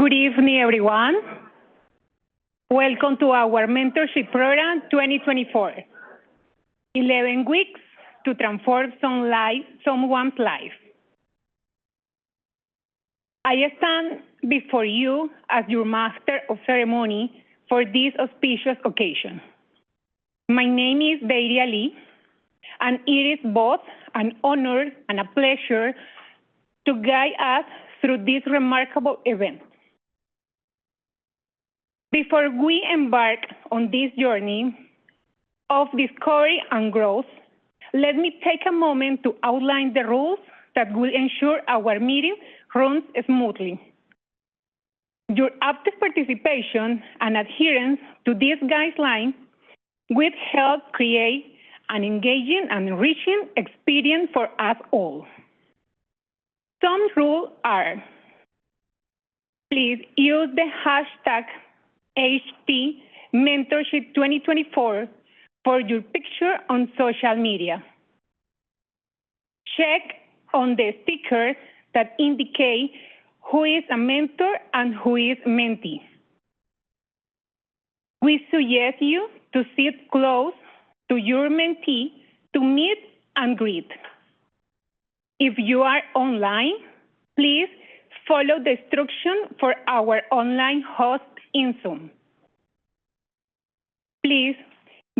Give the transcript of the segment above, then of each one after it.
Good evening, everyone. Welcome to our mentorship program 2024. 11 weeks to transform someone's life. I stand before you as your master of ceremony for this auspicious occasion. My name is Deiria Lee, and it is both an honor and a pleasure to guide us through this remarkable event. Before we embark on this journey of discovery and growth, let me take a moment to outline the rules that will ensure our meeting runs smoothly. Your active participation and adherence to these guidelines will help create an engaging and enriching experience for us all. Some rules are: please use the hashtag #HTMentorship2024 for your picture on social media. Check on the stickers that indicate who is a mentor and who is mentee. We suggest you to sit close to your mentee to meet and greet. If you are online, please follow the instructions for our online host in Zoom. Please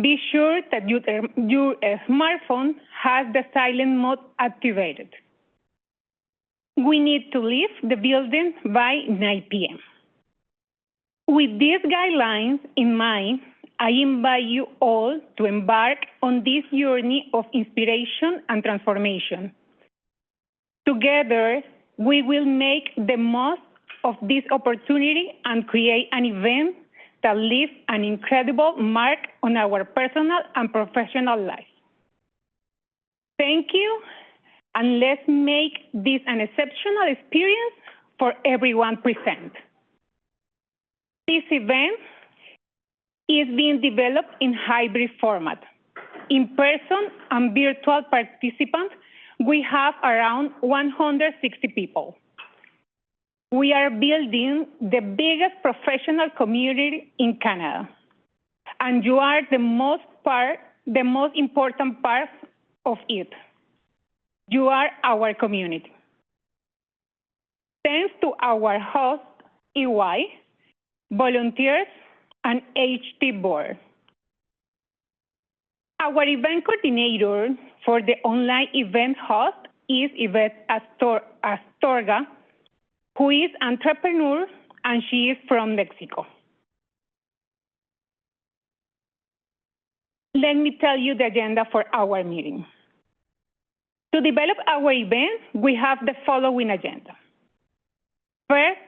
be sure that your smartphone has the silent mode activated. We need to leave the building by 9 p.m. With these guidelines in mind, I invite you all to embark on this journey of inspiration and transformation. Together, we will make the most of this opportunity and create an event that leaves an incredible mark on our personal and professional life. Thank you, and let's make this an exceptional experience for everyone present. This event is being developed in hybrid format. In person and virtual participants, we have around 160 people. We are building the biggest professional community in Canada, and you are the most important part of it. You are our community. Thanks to our host, EY, volunteers, and HT board. Our event coordinator for the online event host is Yvette Astorga, who is an entrepreneur, and she is from Mexico. Let me tell you the agenda for our meeting. To develop our event, we have the following agenda. First,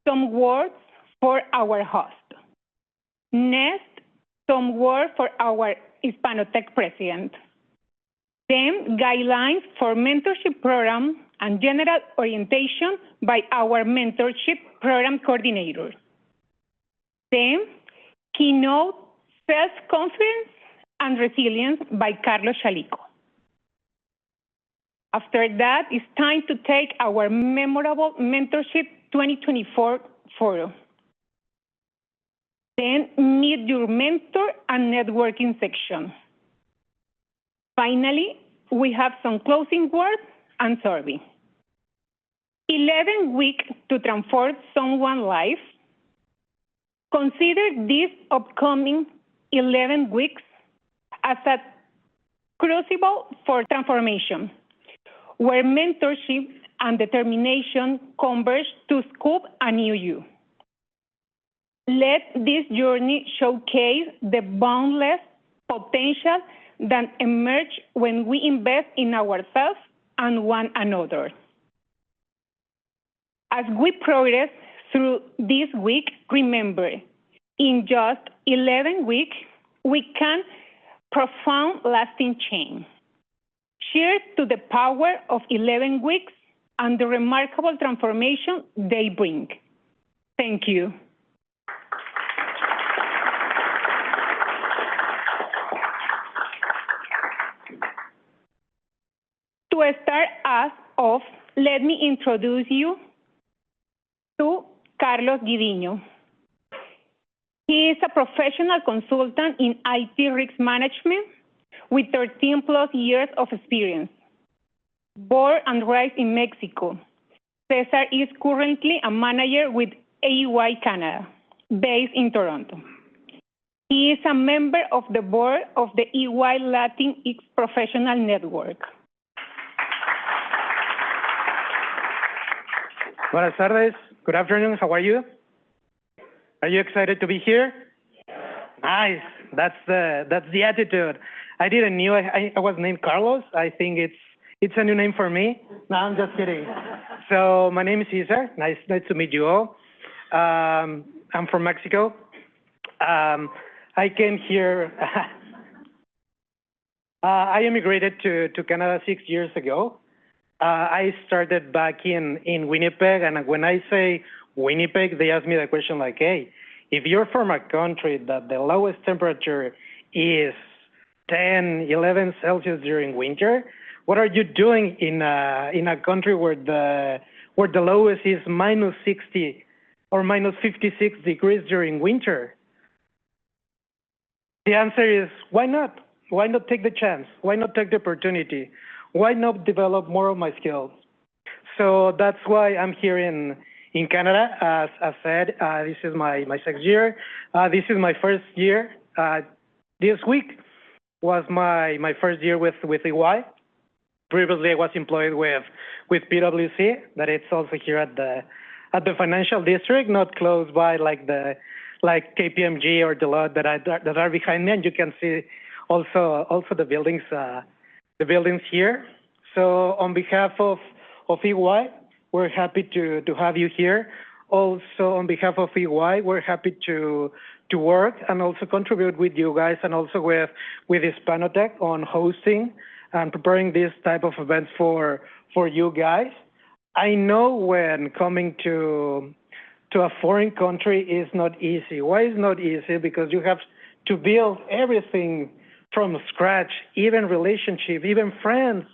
some words for our host. Next, some words for our Hispanotech president. Then, guidelines for mentorship program and general orientation by our mentorship program coordinator. Then, keynote, self-confidence, and resilience by Carlos Chalico. After that, it's time to take our memorable Mentorship 2024 forum. Then, meet your mentor and networking section. Finally, we have some closing words and survey. 11 weeks to transform someone's life. Consider these upcoming 11 weeks as a crucible for transformation, where mentorship and determination converge to scoop a new you. Let this journey showcase the boundless potential that emerges when we invest in ourselves and one another. As we progress through this week, remember, in just 11 weeks, we can profound lasting change. Cheers to the power of 11 weeks and the remarkable transformation they bring. Thank you. To start us off, let me introduce you to Carlos Guidiño. He is a professional consultant in IT risk management with 13 plus years of experience. Born and raised in Mexico, Cesar is currently a manager with EY Canada, based in Toronto. He is a member of the board of the EY Latinx Professional Network. Buenas tardes. Good afternoon. How are you? Are you excited to be here? Nice. That's the attitude. I didn't knew I was named Carlos. I think it's a new name for me. No, I'm just kidding. So my name is Cesar. Nice to meet you all. I'm from Mexico. I came here. I immigrated to Canada 6 years ago. I started back in Winnipeg, and when I say Winnipeg, they ask me the question like, hey, if you're from a country that the lowest temperature is 10, 11 Celsius during winter, what are you doing in a country where the lowest is minus 60 or minus 56 degrees during winter? The answer is, why not? Why not take the chance? Why not take the opportunity? Why not develop more of my skills? So that's why I'm here in Canada. As I said, this is my 6th year. This is my first year. This week was my first year with EY. Previously, I was employed with PwC, that it's also here at the financial district, not close by like KPMG or Deloitte that are behind me, and you can see also the buildings here. So on behalf of EY, we're happy to have you here. Also on behalf of EY, we're happy to work and also contribute with you guys and also with Hispanotech on hosting and preparing this type of events for you guys. I know when coming to a foreign country is not easy. Why is not easy? Because you have to build everything from scratch, even relationship, even friends.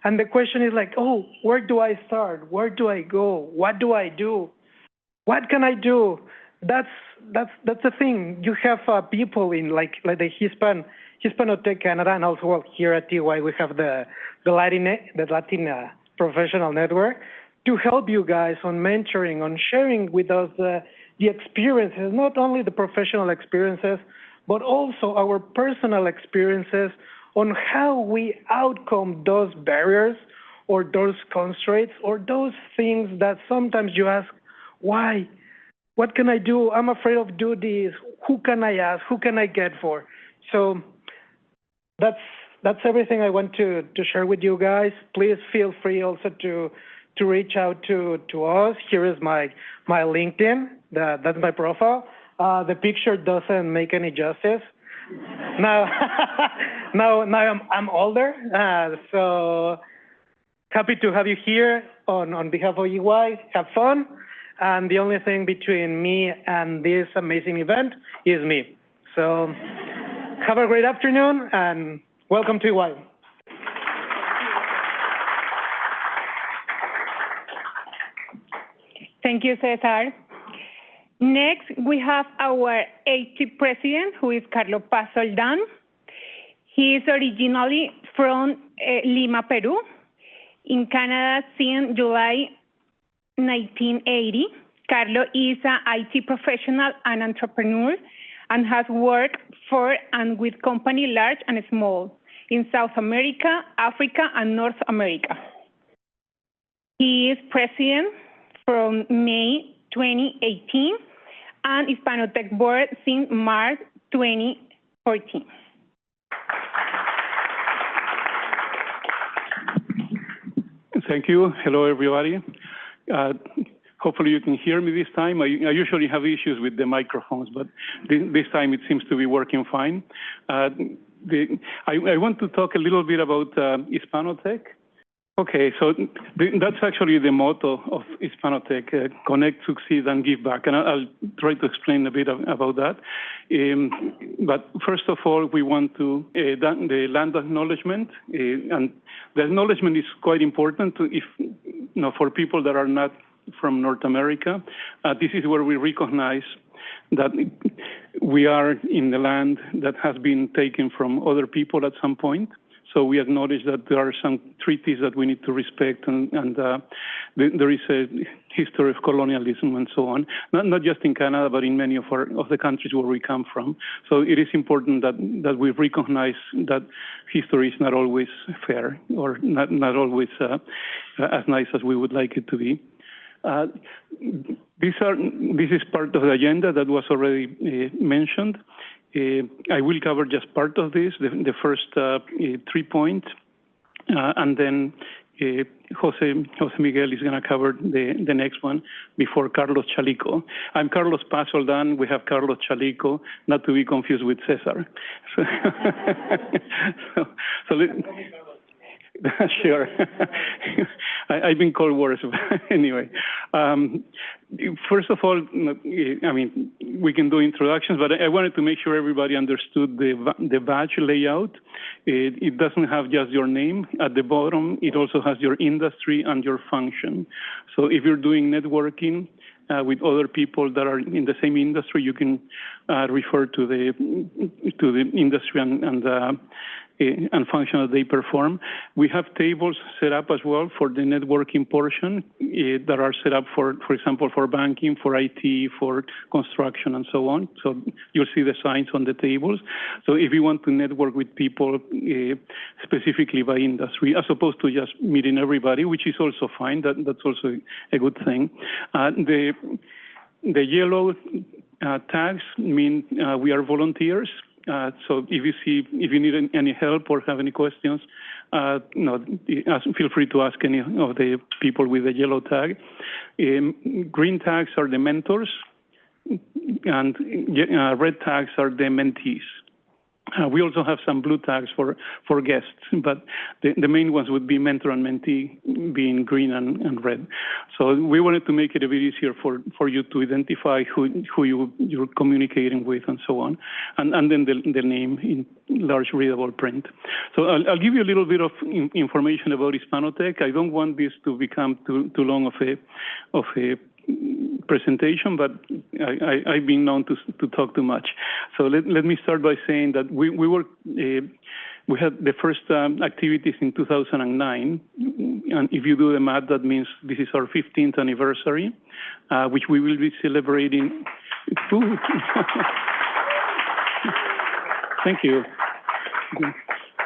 And the question is like, oh, where do I start? Where do I go? What do I do? What can I do? That's the thing. You have people in like the Hispanotech Canada, and also here at EY we have the Latin Professional Network to help you guys on mentoring, on sharing with us the experiences, not only the professional experiences, but also our personal experiences on how we outcome those barriers or those constraints or those things that sometimes you ask, why? What can I do? I'm afraid of do this. Who can I ask? Who can I get for? So that's everything I want to share with you guys. Please feel free also to reach out to us. Here is my LinkedIn. That's my profile. The picture doesn't make any justice. Now I'm older, so happy to have you here on behalf of EY. Have fun, and the only thing between me and this amazing event is me. So have a great afternoon and welcome to EY. Thank you, Cesar. Next, we have our 80th president, who is Carlos Paz Soldán. He is originally from Lima, Peru, in Canada since July 1980. Carlos is an IT professional and entrepreneur and has worked for and with companies large and small in South America, Africa, and North America. He is president from May 2018 and Hispanotech board since March 2014. Thank you. Hello, everybody. Hopefully you can hear me this time. I usually have issues with the microphones, but this time it seems to be working fine. I want to talk a little bit about Hispanotech. Okay, so that's actually the motto of Hispanotech, connect, succeed, and give back. And I'll try to explain a bit about that. But first of all, we want to the land acknowledgement. And the acknowledgement is quite important for people that are not from North America. This is where we recognize that we are in the land that has been taken from other people at some point. So we acknowledge that there are some treaties that we need to respect, and there is a history of colonialism and so on, not just in Canada, but in many of the countries where we come from. So it is important that we recognize that history is not always fair or not always as nice as we would like it to be. This is part of the agenda that was already mentioned. I will cover just part of this, the first 3 points, and then Jose Miguel is going to cover the next one before Carlos Chalico. I'm Carlos Paz Oldan. We have Carlos Chalico, not to be confused with Cesar. Sure. I've been called worse. Anyway, first of all, I mean, we can do introductions, but I wanted to make sure everybody understood the badge layout. It doesn't have just your name at the bottom. It also has your industry and your function. So if you're doing networking with other people that are in the same industry, you can refer to the industry and function that they perform. We have tables set up as well for the networking portion that are set up for example, for banking, for IT, for construction, and so on. So you'll see the signs on the tables. So if you want to network with people specifically by industry, as opposed to just meeting everybody, which is also fine, that's also a good thing. The yellow tags mean we are volunteers. So if you need any help or have any questions, feel free to ask any of the people with the yellow tag. Green tags are the mentors, and red tags are the mentees. We also have some blue tags for guests, but the main ones would be mentor and mentee, being green and red. So we wanted to make it a bit easier for you to identify who you're communicating with and so on, and then the name in large readable print. So I'll give you a little bit of information about Hispanotech. I don't want this to become too long of a presentation, but I've been known to talk too much. So let me start by saying that we had the first activities in 2009, and if you do the math, that means this is our 15th anniversary, which we will be celebrating. Thank you.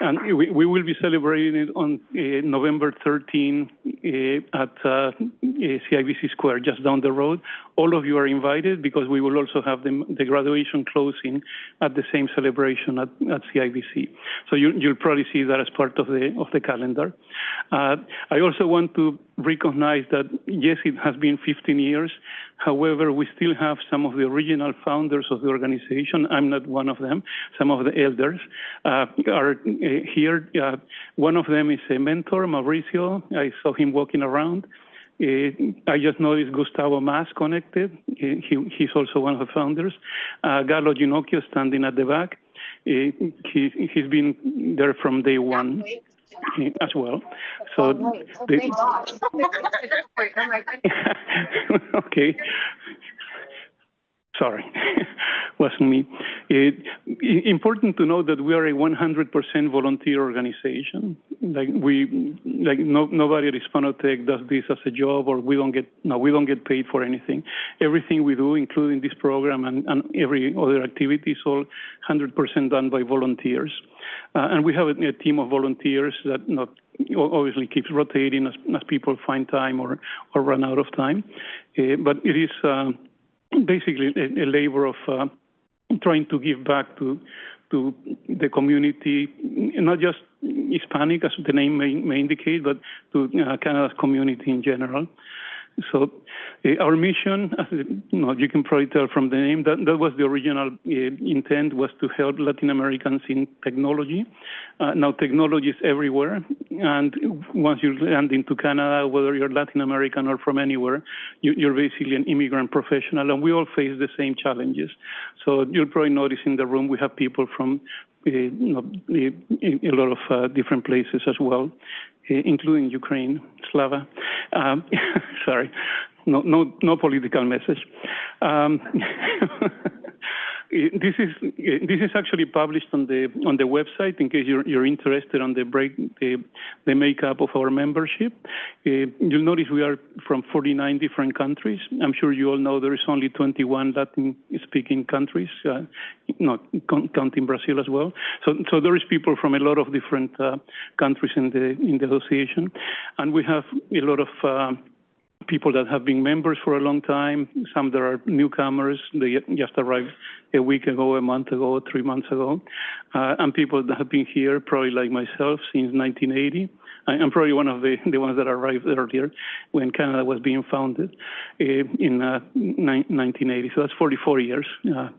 And we will be celebrating it on November 13 at CIBC Square, just down the road. All of you are invited because we will also have the graduation closing at the same celebration at CIBC. So you'll probably see that as part of the calendar. I also want to recognize that, yes, it has been 15 years. However, we still have some of the original founders of the organization. I'm not one of them. Some of the elders are here. One of them is a mentor, Mauricio. I saw him walking around. I just noticed Gustavo Mas connected. He's also one of the founders. Galo Ginocchio standing at the back. He's been there from day one as well. So okay. Sorry, wasn't me. Important to know that we are a 100% volunteer organization. Nobody at Hispanotech does this as a job, or we don't get paid for anything. Everything we do, including this program and every other activity, is all 100% done by volunteers. And we have a team of volunteers that obviously keeps rotating as people find time or run out of time. But it is basically a labor of trying to give back to the community, not just Hispanic, as the name may indicate, but to Canada's community in general. So our mission, as you can probably tell from the name, that was the original intent, was to help Latin Americans in technology. Now technology is everywhere, and once you land into Canada, whether you're Latin American or from anywhere, you're basically an immigrant professional, and we all face the same challenges. So you'll probably notice in the room we have people from a lot of different places as well, including Ukraine, Slava. Sorry. No political message. This is actually published on the website in case you're interested on the makeup of our membership. You'll notice we are from 49 different countries. I'm sure you all know there is only 21 Latin-speaking countries, not counting Brazil as well. So there is people from a lot of different countries in the association, and we have a lot of people that have been members for a long time, some that are newcomers, they just arrived a week ago, a month ago, 3 months ago, and people that have been here, probably like myself, since 1980. I'm probably one of the ones that arrived earlier when Canada was being founded in 1980. So that's 44 years,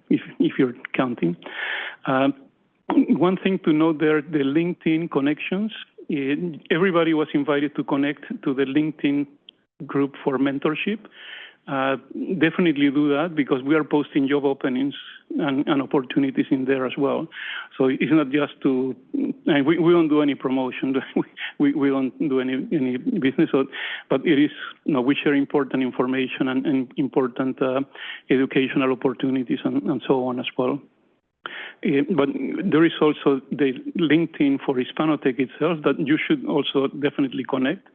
if you're counting. One thing to note there, the LinkedIn connections. Everybody was invited to connect to the LinkedIn group for mentorship. Definitely do that because we are posting job openings and opportunities in there as well. So it's not just to, we don't do any promotion. we don't do any business, but it is, we share important information and important educational opportunities and so on as well. But there is also the LinkedIn for Hispanotech itself that you should also definitely connect.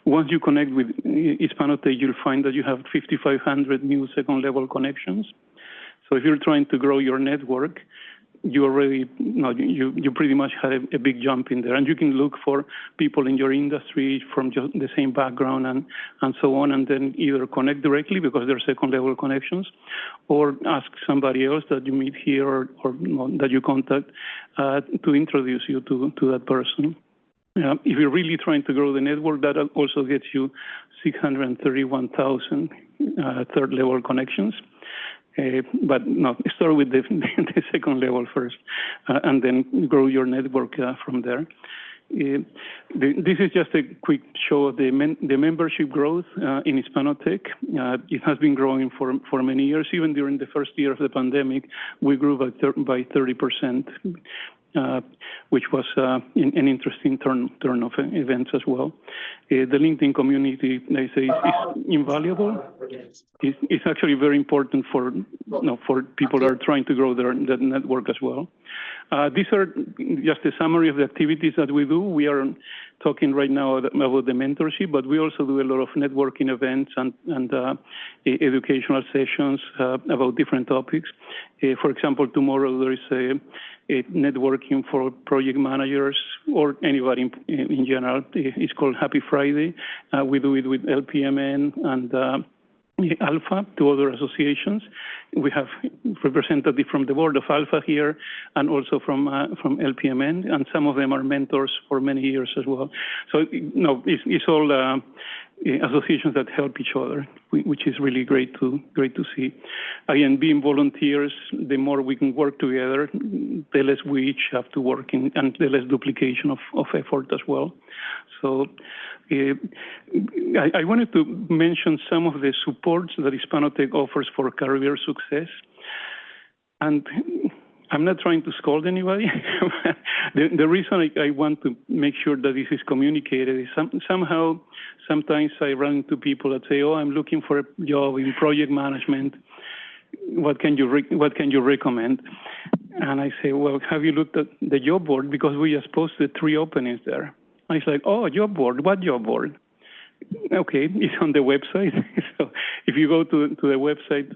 Once you connect with Hispanotech, you'll find that you have 5,500 new second-level connections. So if you're trying to grow your network, you already, you pretty much had a big jump in there. And you can look for people in your industry from just the same background and so on, and then either connect directly because they're second-level connections, or ask somebody else that you meet here or that you contact to introduce you to that person. If you're really trying to grow the network, that also gets you 631,000 third-level connections. But no, start with the second level first, and then grow your network from there. This is just a quick show of the membership growth in Hispanotech. It has been growing for many years. Even during the first year of the pandemic, we grew by 30%. Which was an interesting turn of events as well. The LinkedIn community, they say, is invaluable. It's actually very important for people that are trying to grow their network as well. These are just a summary of the activities that we do. We are talking right now about the mentorship, but we also do a lot of networking events and educational sessions about different topics. For example, tomorrow there is a networking for project managers or anybody in general. It's called Happy Friday. We do it with LPMN and Alpha, two other associations. We have representatives from the board of Alpha here and also from LPMN, and some of them are mentors for many years as well. So it's all associations that help each other, which is really great to see. Again, being volunteers, the more we can work together, the less we each have to work in, and the less duplication of effort as well. So I wanted to mention some of the supports that Hispanotech offers for career success. And I'm not trying to scold anybody. The reason I want to make sure that this is communicated is sometimes I run into people that say, "Oh, I'm looking for a job in project management. What can you recommend?" And I say, "Well, have you looked at the job board? Because we just posted 3 openings there." And it's like, "Oh, job board? What job board?" Okay, it's on the website. So if you go to the website,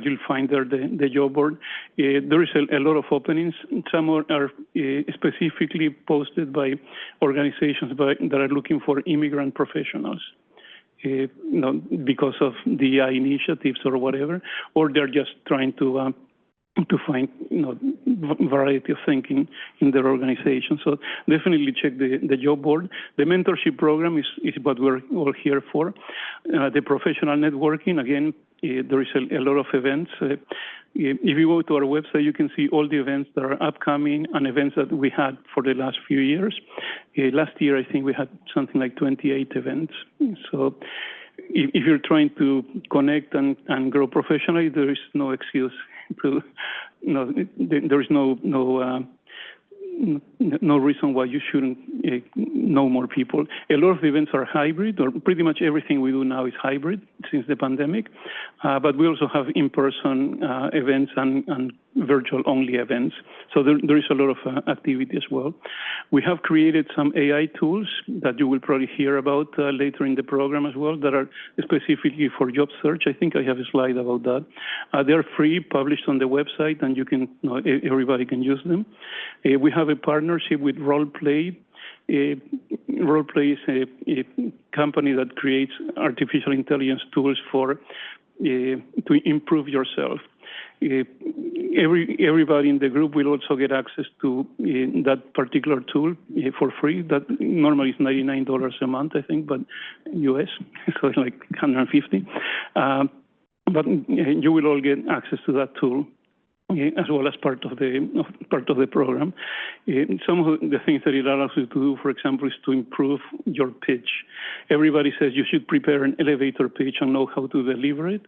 you'll find there the job board. There is a lot of openings. Some are specifically posted by organizations that are looking for immigrant professionals, because of DI initiatives or whatever, or they're just trying to find variety of thinking in their organization. So definitely check the job board. The mentorship program is what we're all here for. The professional networking, again, there is a lot of events. If you go to our website, you can see all the events that are upcoming and events that we had for the last few years. Last year, I think we had something like 28 events. So if you're trying to connect and grow professionally, there is no excuse to, there is no no reason why you shouldn't know more people. A lot of the events are hybrid, or pretty much everything we do now is hybrid since the pandemic. But we also have in-person events and virtual-only events. So there is a lot of activity as well. We have created some AI tools that you will probably hear about later in the program as well that are specifically for job search. I think I have a slide about that. They're free, published on the website, and you can, everybody can use them. We have a partnership with Roleplay. Roleplay is a company that creates artificial intelligence tools to improve yourself. Everybody in the group will also get access to that particular tool for free. That normally is $99 a month, I think, but US, so it's like $150. But you will all get access to that tool as well as part of the program. Some of the things that it allows you to do, for example, is to improve your pitch. Everybody says you should prepare an elevator pitch and know how to deliver it.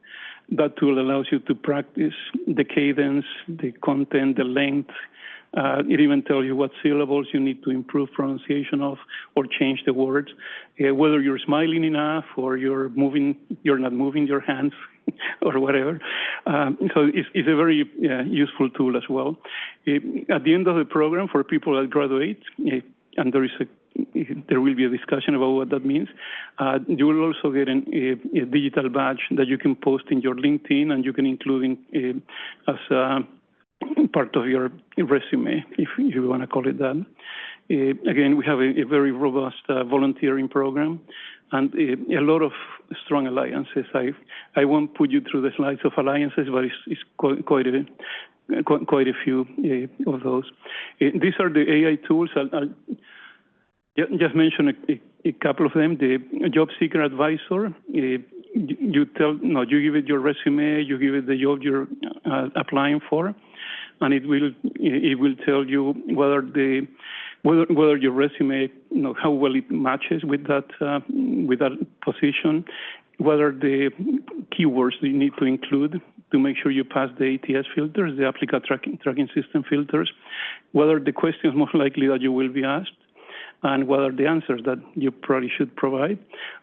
That tool allows you to practice the cadence, the content, the length. It even tells you what syllables you need to improve pronunciation of or change the words, whether you're smiling enough or you're not moving your hands or whatever. So it's a very useful tool as well. At the end of the program, for people that graduate, and there will be a discussion about what that means, you will also get a digital badge that you can post in your LinkedIn and you can include as part of your resume, if you want to call it that. Again, we have a very robust volunteering program and a lot of strong alliances. I won't put you through the slides of alliances, but it's quite a few of those. These are the AI tools. I'll just mention a couple of them. The Job Seeker Advisor. You give it your resume, you give it the job you're applying for, and it will tell you whether your resume, how well it matches with that position, whether the keywords you need to include to make sure you pass the ATS filters, the applicant tracking system filters, whether the questions most likely that you will be asked, and what are the answers that you probably should provide,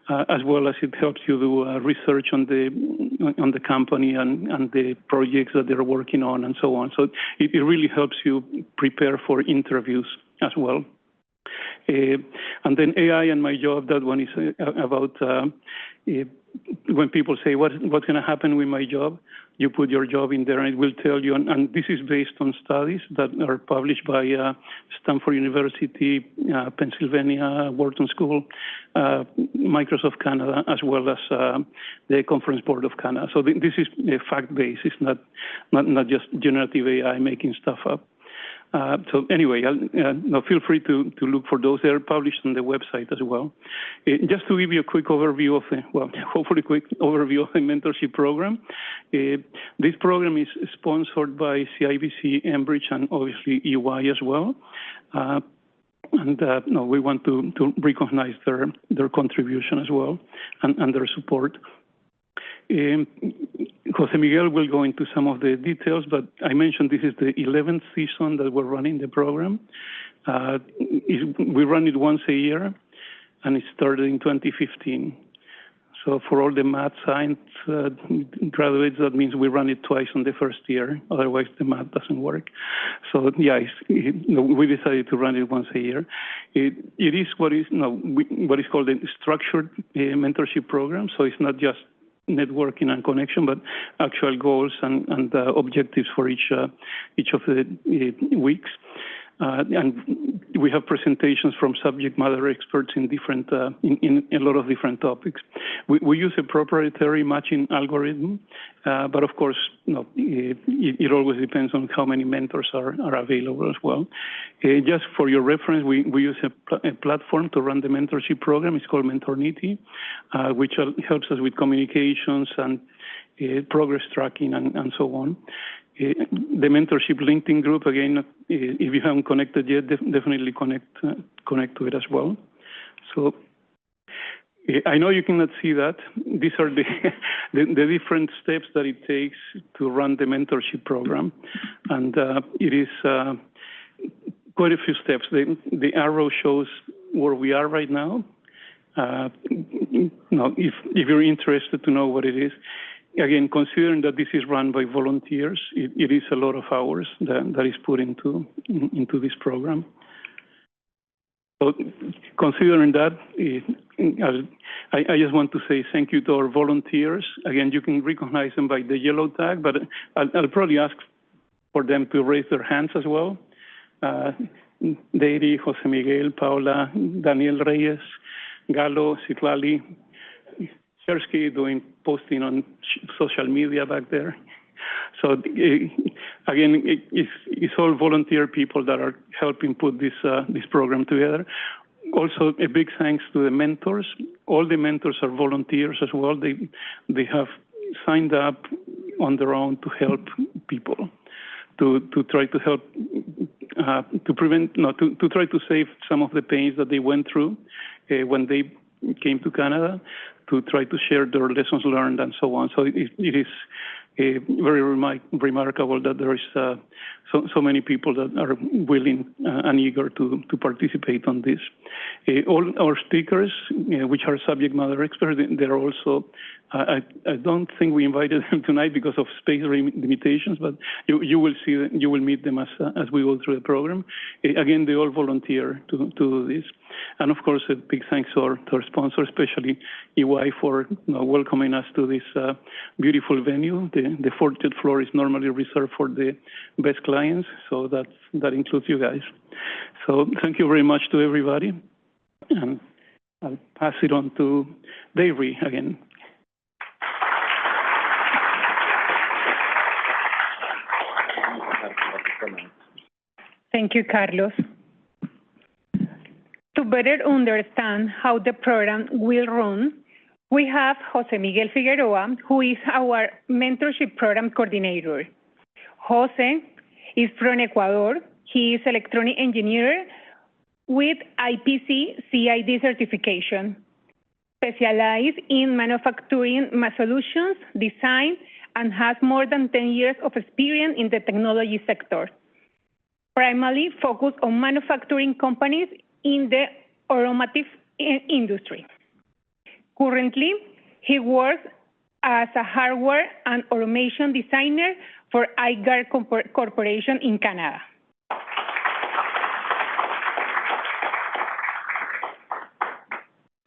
as well as it helps you do research on the company and the projects that they're working on and so on. So it really helps you prepare for interviews as well. And then AI and my job, that one is about when people say, what's going to happen with my job? You put your job in there and it will tell you, and this is based on studies that are published by Stanford University, Pennsylvania, Wharton School, Microsoft Canada, as well as the Conference Board of Canada. So this is fact-based, it's not just generative AI making stuff up. So anyway, feel free to look for those. They're published on the website as well. Just to give you a quick overview of hopefully quick overview of the mentorship program. This program is sponsored by CIBC, Enbridge, and obviously EY as well. We want to recognize their contribution as well and their support. Jose Miguel will go into some of the details, but I mentioned this is the 11th season that we're running the program. We run it once a year, and it started in 2015. So for all the math science graduates, that means we run it twice on the first year. Otherwise, the math doesn't work. So yeah, we decided to run it once a year. It is what is called a structured mentorship program. So it's not just networking and connection, but actual goals and objectives for each of the weeks. And we have presentations from subject matter experts in a lot of different topics. We use a proprietary matching algorithm, but of course, it always depends on how many mentors are available as well. Just for your reference, we use a platform to run the mentorship program. It's called Mentornity, which helps us with communications and progress tracking and so on. The mentorship LinkedIn group, again, if you haven't connected yet, definitely connect to it as well. So I know you cannot see that. These are the different steps that it takes to run the mentorship program. And it is quite a few steps. The arrow shows where we are right now. Now, if you're interested to know what it is, again, considering that this is run by volunteers, it is a lot of hours that is put into this program. So considering that, I just want to say thank you to our volunteers. Again, you can recognize them by the yellow tag, but I'll probably ask for them to raise their hands as well. Deiri, Jose Miguel, Paula, Daniel Reyes, Galo, Citlali, Shersky doing posting on social media back there. So again, it's all volunteer people that are helping put this program together. Also, a big thanks to the mentors. All the mentors are volunteers as well. They have signed up on their own to help people, to try to help to try to save some of the pains that they went through when they came to Canada, to try to share their lessons learned and so on. So it is very remarkable that there is so many people that are willing and eager to participate on this. All our speakers, which are subject matter experts, they're also, I don't think we invited them tonight because of space limitations, but you will see, you will meet them as we go through the program. Again, they all volunteer to do this. And of course, a big thanks to our sponsor, especially EY, for welcoming us to this beautiful venue. The 40th floor is normally reserved for the best clients, so that includes you guys. So thank you very much to everybody, and I'll pass it on to Deiri again. Thank you, Carlos. To better understand how the program will run, we have Jose Miguel Figueroa, who is our mentorship program coordinator. Jose is from Ecuador. He is electronic engineer with IPC CID certification, specialized in manufacturing solutions, design, and has more than 10 years of experience in the technology sector, primarily focused on manufacturing companies in the automotive industry. Currently, he works as a hardware and automation designer for iGuard Corporation in Canada.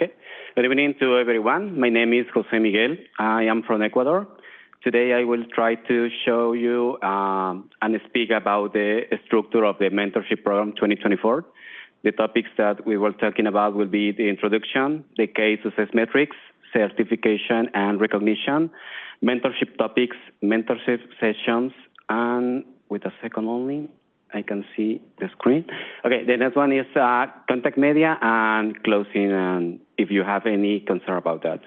Okay. Good evening to everyone. My name is Jose Miguel. I am from Ecuador. Today I will try to show you and speak about the structure of the mentorship program 2024. The topics that we were talking about will be the introduction, the case success metrics, certification and recognition, mentorship topics, mentorship sessions, and with a second only, I can see the screen. Okay, the next one is contact media and closing, and if you have any concern about that.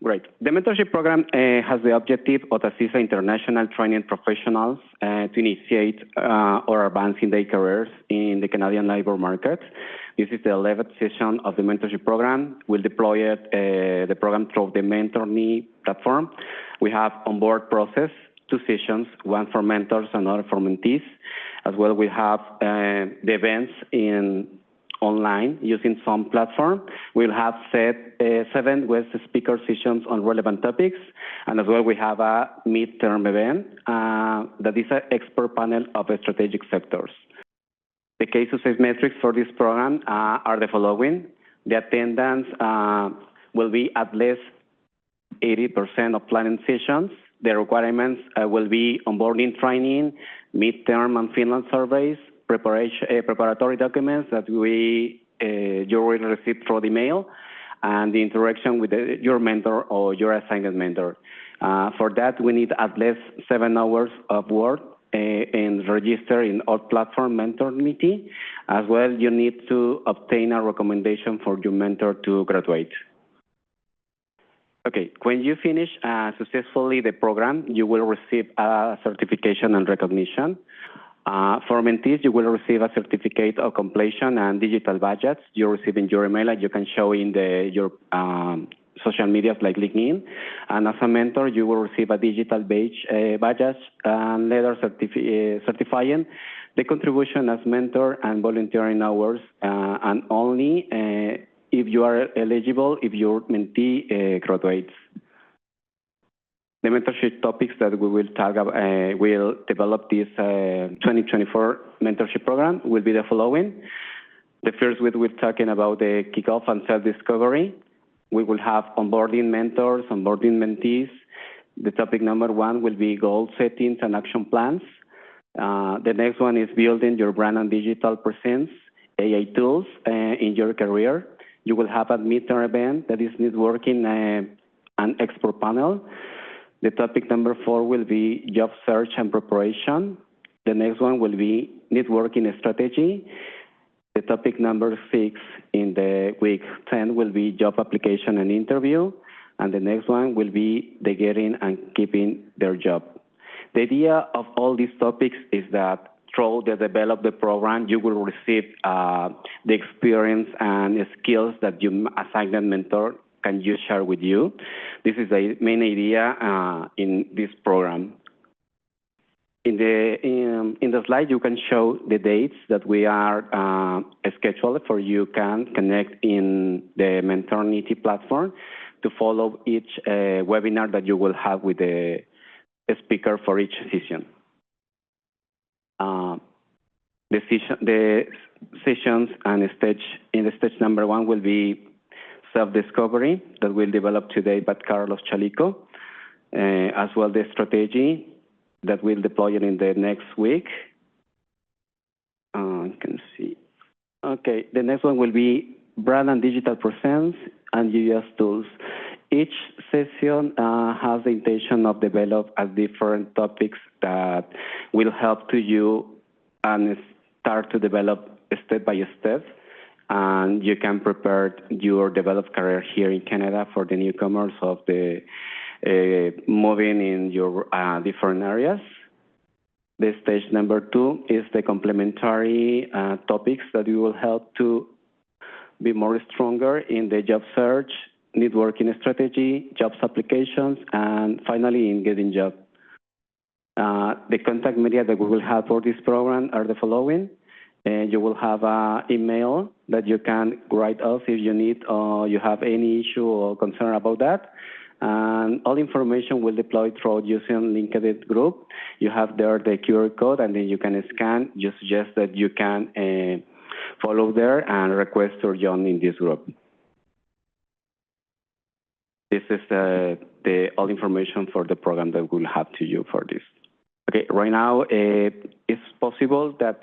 Great. The mentorship program has the objective of assisting international training professionals to initiate or advance in their careers in the Canadian labor market. This is the 11th session of the mentorship program. We'll deploy the program through the MentorMe platform. We have onboard process, 2 sessions, one for mentors and another for mentees. As well, we have the events in online using some platform. We'll have 7 guest speaker sessions on relevant topics, and as well we have a midterm event that is an expert panel of strategic sectors. The case success metrics for this program are the following. The attendance will be at least 80% of planning sessions. The requirements will be onboarding training, midterm and final surveys, preparatory documents that you will receive through the mail, and the interaction with your mentor or your assigned mentor. For that, we need at least 7 hours of work and register in our platform MentorMe. As well, you need to obtain a recommendation for your mentor to graduate. Okay, when you finish successfully the program, you will receive a certification and recognition. For mentees, you will receive a certificate of completion and digital badges you receive in your email, and you can show in your social medias like LinkedIn. And as a mentor, you will receive a digital badges and letter certifying The contribution as mentor and volunteering hours, and only if you are eligible, if your mentee graduates. The mentorship topics that we will talk about, will develop this 2024 mentorship program will be the following. The first week we're talking about the kickoff and self-discovery. We will have onboarding mentors, onboarding mentees. The topic number 1 will be goal settings and action plans. The next one is building your brand and digital presence, AI tools in your career. You will have a midterm event that is networking and expert panel. The topic number 4 will be job search and preparation. The next one will be networking strategy. The topic number 6 in the week 10 will be job application and interview. And the next one will be the getting and keeping their job. The idea of all these topics is that through the develop the program, you will receive the experience and skills that you assigned mentor can you share with you. This is the main idea in this program. In the slide, you can show the dates that we are scheduled for you can connect in the Mentornity platform to follow each webinar that you will have with the speaker for each session. The sessions and in the stage number 1 will be self-discovery that will develop today by Carlos Chalico, as well the strategy that we'll deploy in the next week. You can see. Okay, the next one will be brand and digital presence and UX tools. Each session has the intention of develop different topics that will help to you and start to develop step by step. And you can prepare your developed career here in Canada for the newcomers of the moving in your different areas. The stage number 2 is the complementary topics that you will help to be more stronger in the job search, networking strategy, jobs applications, and finally in getting job. The contact media that we will have for this program are the following. You will have an email that you can write us if you need or you have any issue or concern about that. And all information will deploy through using LinkedIn group. You have there the QR code, and then you can scan. You suggest that you can follow there and request to join in this group. This is the all information for the program that we'll have to you for this. Okay, right now it's possible that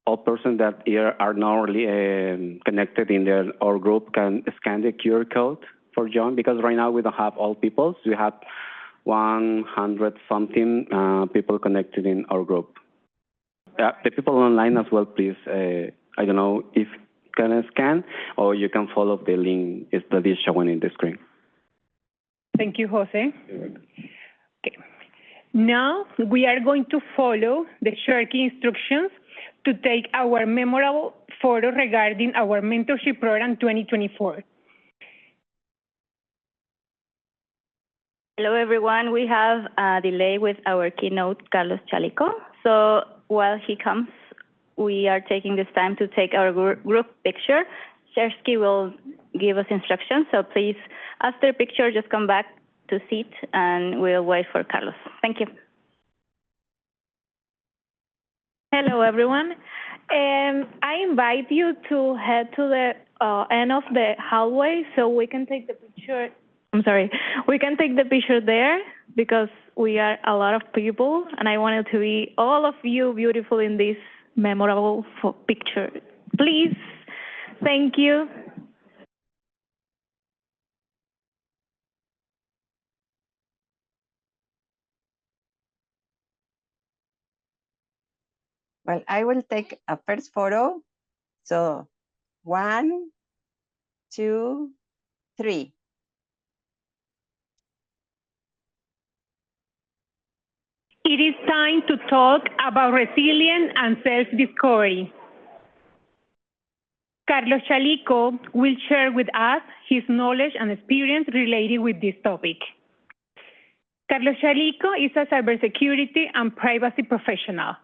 all persons that are now connected in our group can scan the QR code for join, because right now we don't have all people. So we have 100 something people connected in our group. The people online as well, please. I don't know if you can scan or you can follow the link that is showing in the screen. Thank you, Jose. Okay. Now we are going to follow the shared key instructions to take our memorable photo regarding our mentorship program 2024. Hello, everyone. We have a delay with our keynote, Carlos Chalico. So while he comes, we are taking this time to take our group picture. Shersky will give us instructions. So please, after picture, just come back to seat and we'll wait for Carlos. Thank you. Hello, everyone. I invite you to head to the end of the hallway so we can take the picture. I'm sorry, we can take the picture there because we are a lot of people and I wanted to be all of you beautiful in this memorable picture. Please, thank you. Well, I will take a first photo. So 1, 2, 3. It is time to talk about resilience and self-discovery. Carlos Chalico will share with us his knowledge and experience related with this topic. Carlos Chalico is a cybersecurity and privacy professional.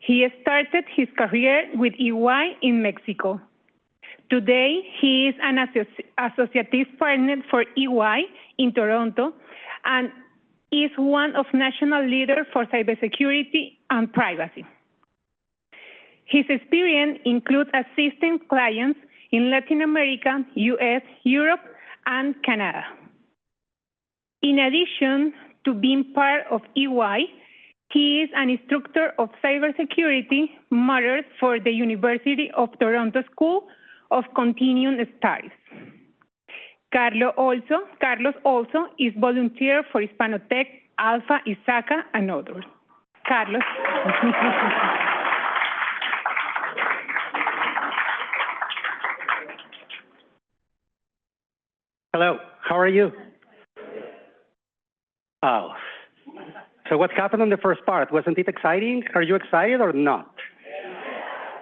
He started his career with EY in Mexico. Today, he is an associate partner for EY in Toronto and is one of national leaders for cybersecurity and privacy. His experience includes assisting clients in Latin America, US, Europe, and Canada. In addition to being part of EY, he is an instructor of cybersecurity matters for the University of Toronto School of Continuing Studies. Carlos also is volunteer for Hispanotech, Alpha, ISACA, and others. Carlos. Hello, how are you? Oh, so what happened on the first part? Wasn't it exciting? Are you excited or not?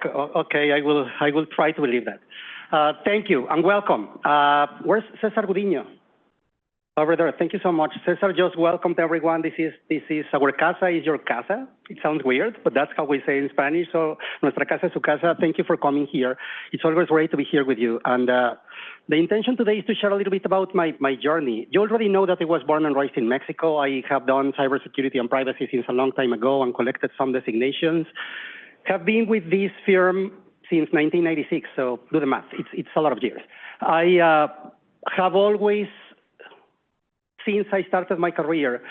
Okay, I will try to believe that. Thank you and welcome. Where's Cesar Gudino? Over there. Thank you so much. Cesar just welcomed everyone. This is our casa is your casa. It sounds weird, but that's how we say in Spanish. So nuestra casa es su casa. Thank you for coming here. It's always great to be here with you. And the intention today is to share a little bit about my journey. You already know that I was born and raised in Mexico. I have done cybersecurity and privacy since a long time ago and collected some designations. Have been with this firm since 1996, so do the math. It's a lot of years. I have always, since I started my career,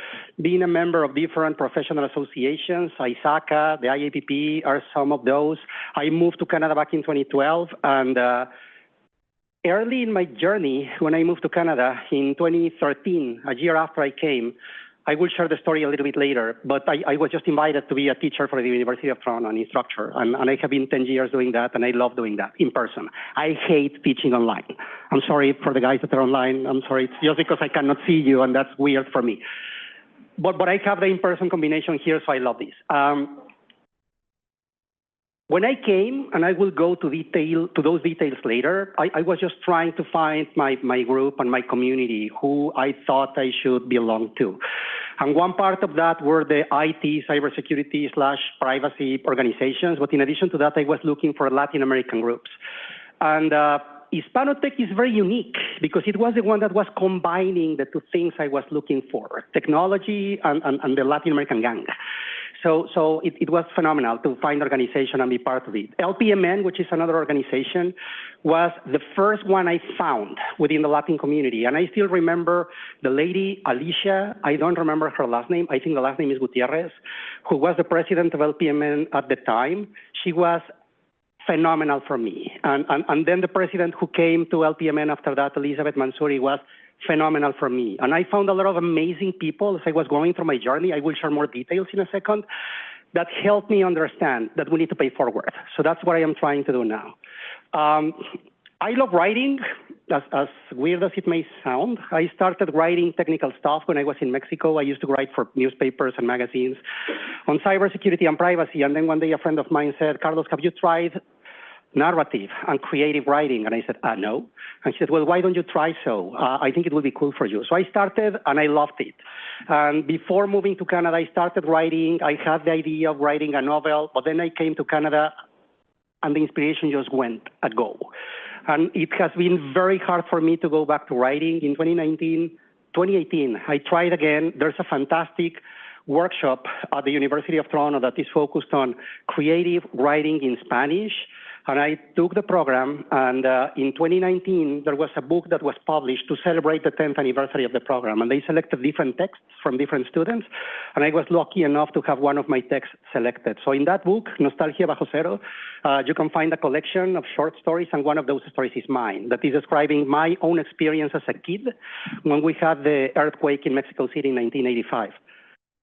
been a member of different professional associations. ISACA, the IAPP are some of those. I moved to Canada back in 2012, and early in my journey, when I moved to Canada in 2013, a year after I came, I will share the story a little bit later, but I was just invited to be a teacher for the University of Toronto, an instructor, and I have been 10 years doing that, and I love doing that in person. I hate teaching online. I'm sorry for the guys that are online. I'm sorry, it's just because I cannot see you, and that's weird for me. But I have the in-person combination here, so I love this. When I came, and I will go to those details later, I was just trying to find my group and my community who I thought I should belong to. And one part of that were the IT, cybersecurity / privacy organizations. But in addition to that, I was looking for Latin American groups. And Hispanotech is very unique because it was the one that was combining the two things I was looking for, technology and the Latin American gang. So it was phenomenal to find organization and be part of it. LPMN, which is another organization, was the first one I found within the Latin community. And I still remember the lady, Alicia, I don't remember her last name. I think the last name is Gutierrez, who was the president of LPMN at the time. She was phenomenal for me. And then the president who came to LPMN after that, Elizabeth Mansouri, was phenomenal for me. And I found a lot of amazing people as I was going through my journey. I will share more details in a second. That helped me understand that we need to pay forward. So that's what I am trying to do now. I love writing, as weird as it may sound. I started writing technical stuff when I was in Mexico. I used to write for newspapers and magazines on cybersecurity and privacy. And then one day a friend of mine said, Carlos, have you tried narrative and creative writing? And I said, no. And she said, well, why don't you try so? I think it will be cool for you. So I started and I loved it. And before moving to Canada, I started writing. I had the idea of writing a novel, but then I came to Canada and the inspiration just went a go. And it has been very hard for me to go back to writing. In 2018, I tried again. There's a fantastic workshop at the University of Toronto that is focused on creative writing in Spanish. And I took the program, and in 2019, there was a book that was published to celebrate the 10th anniversary of the program. And they selected different texts from different students, and I was lucky enough to have one of my texts selected. So in that book, Nostalgia Bajo Cero, you can find a collection of short stories, and one of those stories is mine, that is describing my own experience as a kid when we had the earthquake in Mexico City in 1985.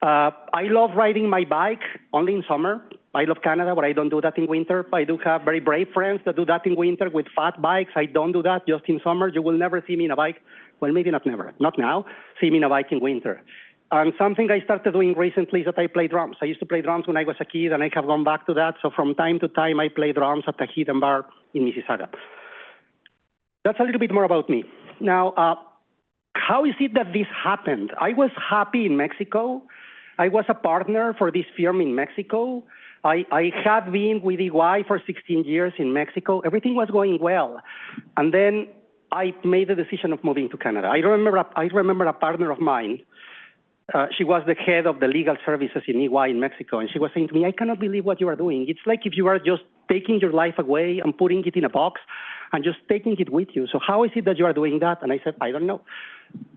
I love riding my bike only in summer. I love Canada, but I don't do that in winter. I do have very brave friends that do that in winter with fat bikes. I don't do that just in summer. You will never see me in a bike. Well, maybe not never, not now, see me in a bike in winter. And something I started doing recently is that I play drums. I used to play drums when I was a kid, and I have gone back to that. So from time to time, I play drums at a hidden bar in Mississauga. That's a little bit more about me. Now, how is it that this happened? I was happy in Mexico. I was a partner for this firm in Mexico. I had been with EY for 16 years in Mexico. Everything was going well. And then I made the decision of moving to Canada. I remember a partner of mine. She was the head of the legal services in EY in Mexico, and she was saying to me, I cannot believe what you are doing. It's like if you are just taking your life away and putting it in a box and just taking it with you. So how is it that you are doing that? And I said, I don't know.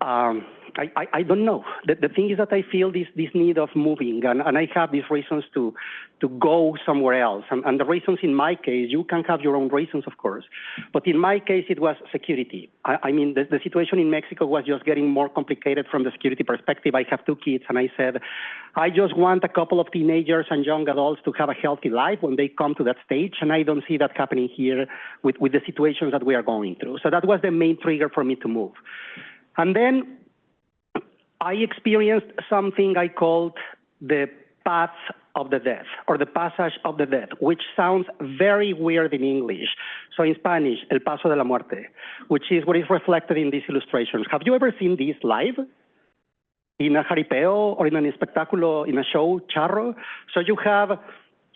I don't know. The thing is that I feel this need of moving, and I have these reasons to go somewhere else. And the reasons in my case, you can have your own reasons, of course. But in my case, it was security. I mean, the situation in Mexico was just getting more complicated from the security perspective. I have 2 kids, and I said, I just want a couple of teenagers and young adults to have a healthy life when they come to that stage, and I don't see that happening here with the situations that we are going through. So that was the main trigger for me to move. And then I experienced something I called the path of the death, or the passage of the death, which sounds very weird in English. So in Spanish, el paso de la muerte, which is what is reflected in these illustrations. Have you ever seen this live? In a jaripeo or in an espectáculo, in a show, charro? So you have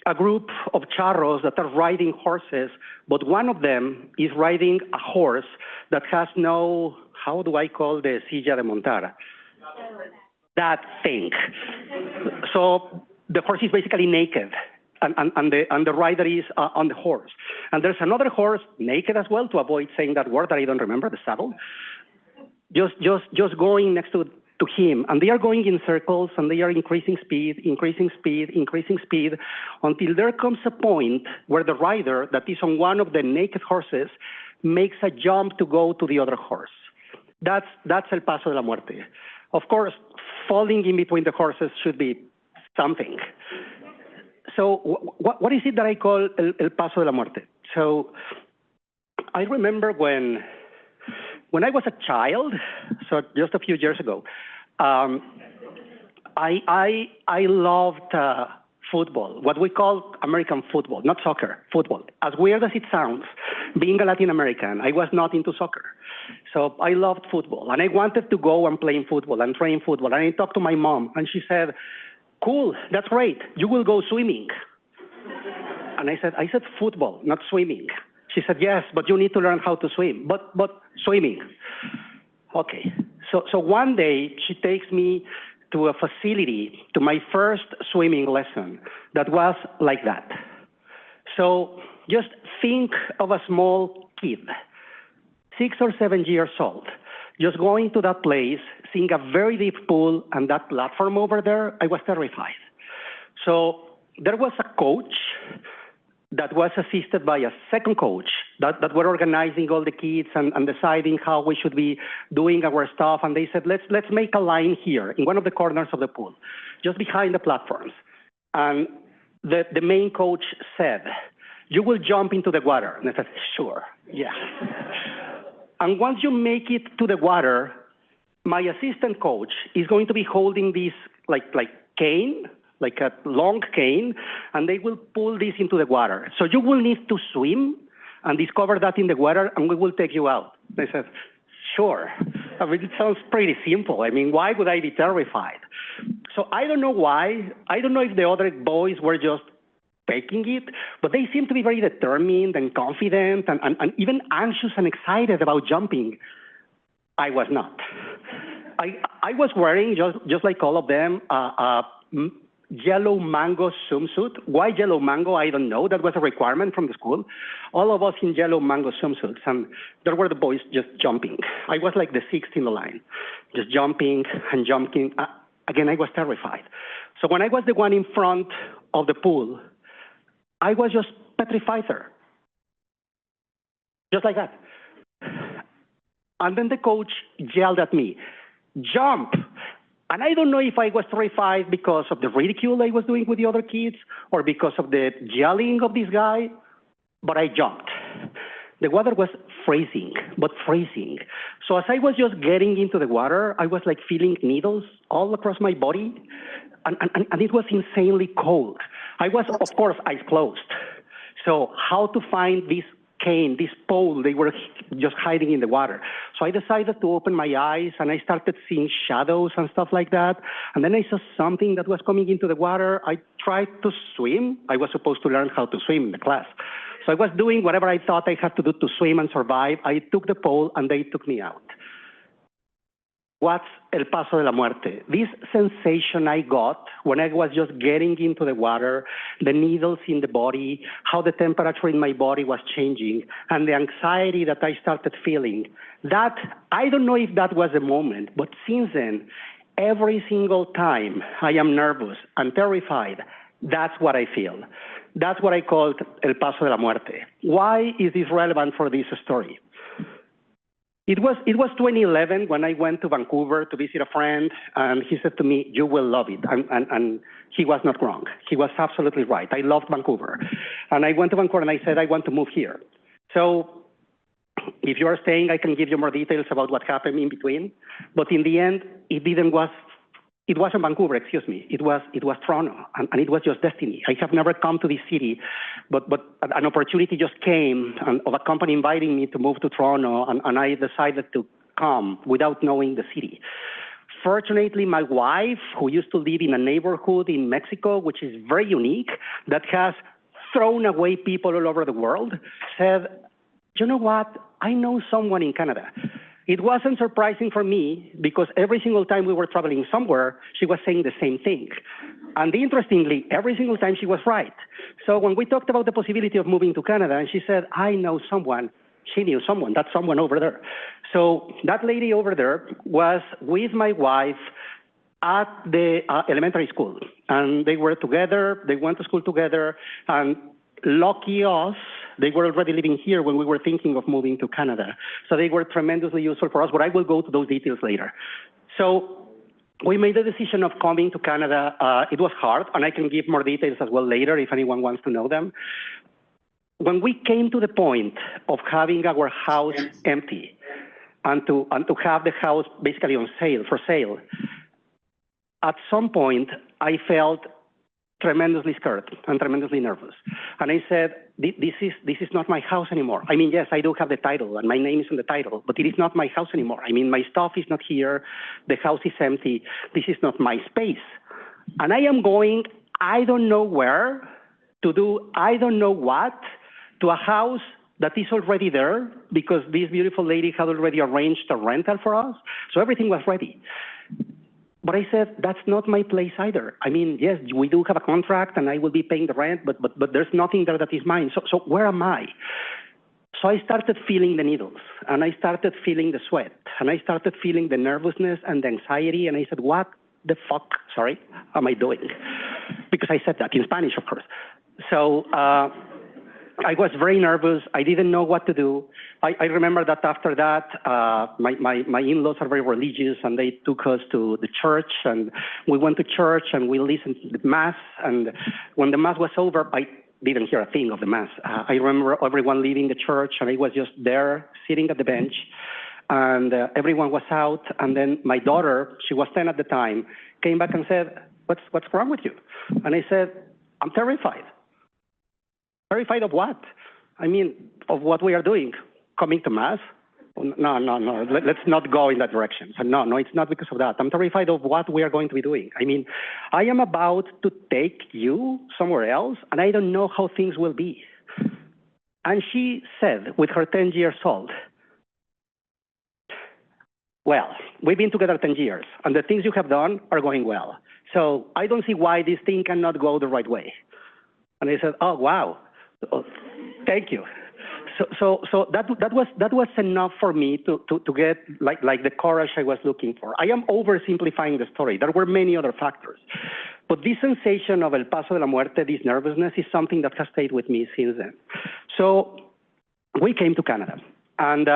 a group of charros that are riding horses, but one of them is riding a horse that has no, how do I call the silla de montar? That thing. So the horse is basically naked, and the rider is on the horse. And there's another horse naked as well, to avoid saying that word that I don't remember, the saddle. Just going next to him, and they are going in circles, and they are increasing speed, until there comes a point where the rider that is on one of the naked horses makes a jump to go to the other horse. That's el paso de la muerte. Of course, falling in between the horses should be something. So what is it that I call el paso de la muerte? So I remember when I was a child, so just a few years ago, I loved football, what we call American football, not soccer, football. As weird as it sounds, being a Latin American, I was not into soccer. So I loved football, and I wanted to go and play in football and train football. And I talked to my mom, and she said, cool, that's great. You will go swimming. And I said football, not swimming. She said, yes, but you need to learn how to swim. But swimming. Okay. So one day she takes me to a facility, to my first swimming lesson that was like that. So just think of a small kid, 6 or 7 years old, just going to that place, seeing a very deep pool and that platform over there. I was terrified. So there was a coach that was assisted by a second coach that were organizing all the kids and deciding how we should be doing our stuff. And they said, let's make a line here in one of the corners of the pool, just behind the platforms. And the main coach said, you will jump into the water. And I said, sure, yeah. And once you make it to the water, my assistant coach is going to be holding this like cane, like a long cane, and they will pull this into the water. So you will need to swim and discover that in the water, and we will take you out. I said, sure. I mean, it sounds pretty simple. I mean, why would I be terrified? So I don't know why. I don't know if the other boys were just faking it, but they seemed to be very determined and confident and even anxious and excited about jumping. I was not. I was wearing, just like all of them, yellow mango swimsuit. Why yellow mango? I don't know. That was a requirement from the school. All of us in yellow mango swimsuits, and there were the boys just jumping. I was like the sixth in the line, just jumping and jumping. Again, I was terrified. So when I was the one in front of the pool, I was just petrified there. Just like that. And then the coach yelled at me, jump. And I don't know if I was terrified because of the ridicule I was doing with the other kids or because of the yelling of this guy, but I jumped. The water was freezing, but freezing. So as I was just getting into the water, I was like feeling needles all across my body, and it was insanely cold. I was, of course, eyes closed. So how to find this cane, this pole, they were just hiding in the water. So I decided to open my eyes, and I started seeing shadows and stuff like that. And then I saw something that was coming into the water. I tried to swim. I was supposed to learn how to swim in the class. So I was doing whatever I thought I had to do to swim and survive. I took the pole, and they took me out. What's El Paso de la Muerte? This sensation I got when I was just getting into the water, the needles in the body, how the temperature in my body was changing, and the anxiety that I started feeling. That, I don't know if that was the moment, but since then, every single time I am nervous and terrified, that's what I feel. That's what I called El Paso de la Muerte. Why is this relevant for this story? It was 2011 when I went to Vancouver to visit a friend, and he said to me, "You will love it." And he was not wrong. He was absolutely right. I loved Vancouver. And I went to Vancouver and I said, "I want to move here." So if you are staying, I can give you more details about what happened in between. But in the end, it wasn't Vancouver, excuse me. It was Toronto, and it was just destiny. I have never come to this city, but an opportunity just came of a company inviting me to move to Toronto, and I decided to come without knowing the city. Fortunately, my wife, who used to live in a neighborhood in Mexico, which is very unique, that has thrown away people all over the world, said, "You know what? I know someone in Canada." It wasn't surprising for me because every single time we were traveling somewhere, she was saying the same thing. And interestingly, every single time she was right. So when we talked about the possibility of moving to Canada, and she said, "I know someone," she knew someone, that's someone over there. So that lady over there was with my wife at the elementary school. And they were together, they went to school together, and lucky us, they were already living here when we were thinking of moving to Canada. So they were tremendously useful for us, but I will go to those details later. So we made the decision of coming to Canada. It was hard, and I can give more details as well later if anyone wants to know them. When we came to the point of having our house empty and to have the house basically for sale, at some point I felt tremendously scared and tremendously nervous. And I said, this is not my house anymore. I mean, yes, I do have the title and my name is on the title, but it is not my house anymore. I mean, my stuff is not here. The house is empty. This is not my space. And I am going, I don't know where to do, I don't know what, to a house that is already there because this beautiful lady had already arranged a rental for us. So everything was ready. But I said, that's not my place either. I mean, yes, we do have a contract and I will be paying the rent, but there's nothing there that is mine. So where am I? So I started feeling the needles and I started feeling the sweat and I started feeling the nervousness and the anxiety. And I said, what the fuck, am I doing? Because I said that in Spanish, of course. So I was very nervous. I didn't know what to do. I remember that after that, my in-laws are very religious, and they took us to the church, and we went to church, and we listened to the Mass. And when the Mass was over, I didn't hear a thing of the Mass. I remember everyone leaving the church, and I was just there sitting at the bench, and everyone was out. And then my daughter, she was 10 at the time, came back and said, what's wrong with you? And I said, I'm terrified. Terrified of what? I mean, of what we are doing. Coming to Mass? No. Let's not go in that direction. So no, it's not because of that. I'm terrified of what we are going to be doing. I mean, I am about to take you somewhere else, and I don't know how things will be. And she said, with her 10 years old, well, we've been together 10 years, and the things you have done are going well. So I don't see why this thing cannot go the right way. And I said, oh, wow. Oh, thank you. So that was enough for me to get like the courage I was looking for. I am oversimplifying the story. There were many other factors, but this sensation of El Paso de la Muerte, this nervousness, is something that has stayed with me since then. So we came to Canada, and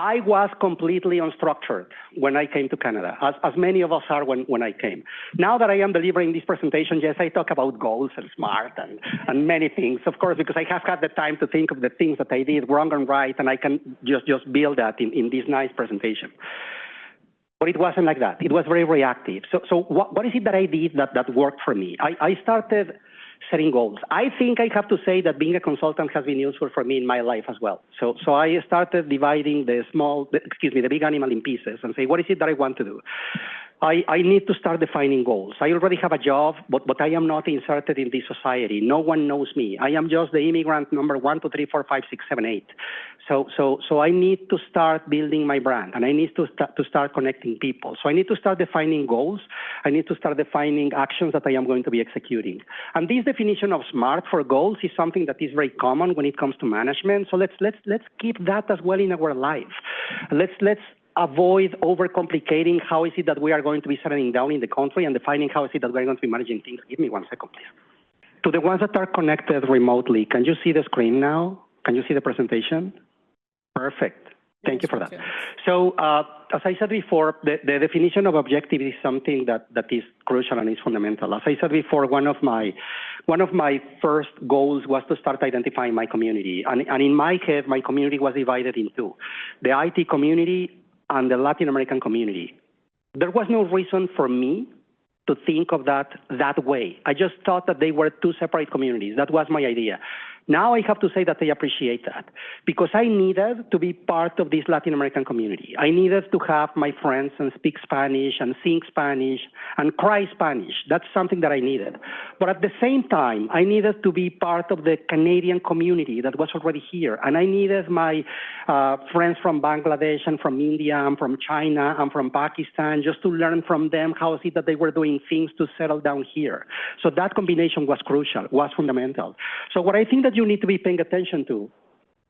I was completely unstructured when I came to Canada, as many of us are when I came. Now that I am delivering this presentation, yes, I talk about goals and SMART and many things, of course, because I have had the time to think of the things that I did wrong and right, and I can just build that in this nice presentation. But it wasn't like that. It was very reactive. So what is it that I did that worked for me? I started setting goals. I think I have to say that being a consultant has been useful for me in my life as well. So I started dividing the big animal in pieces and say, what is it that I want to do? I need to start defining goals. I already have a job, but I am not inserted in this society. No one knows me. I am just the immigrant number 1, 2, 3, 4, 5, 6, 7, 8. So I need to start building my brand, and I need to start connecting people. So I need to start defining goals. I need to start defining actions that I am going to be executing. And this definition of SMART for goals is something that is very common when it comes to management. So let's keep that as well in our life. Let's avoid overcomplicating how is it that we are going to be settling down in the country and defining how is it that we're going to be managing things. Give me 1 second, please. To the ones that are connected remotely, can you see the screen now? Can you see the presentation? Perfect. Thank you for that. So as I said before, the definition of objective is something that is crucial and is fundamental. As I said before, one of my first goals was to start identifying my community. And in my head, my community was divided in two: the IT community and the Latin American community. There was no reason for me to think of that way. I just thought that they were two separate communities. That was my idea. Now I have to say that I appreciate that, because I needed to be part of this Latin American community. I needed to have my friends and speak Spanish and sing Spanish and cry Spanish. That's something that I needed. But at the same time, I needed to be part of the Canadian community that was already here. And I needed my friends from Bangladesh and from India and from China and from Pakistan, just to learn from them how is it that they were doing things to settle down here. So that combination was crucial, was fundamental. So what I think that you need to be paying attention to,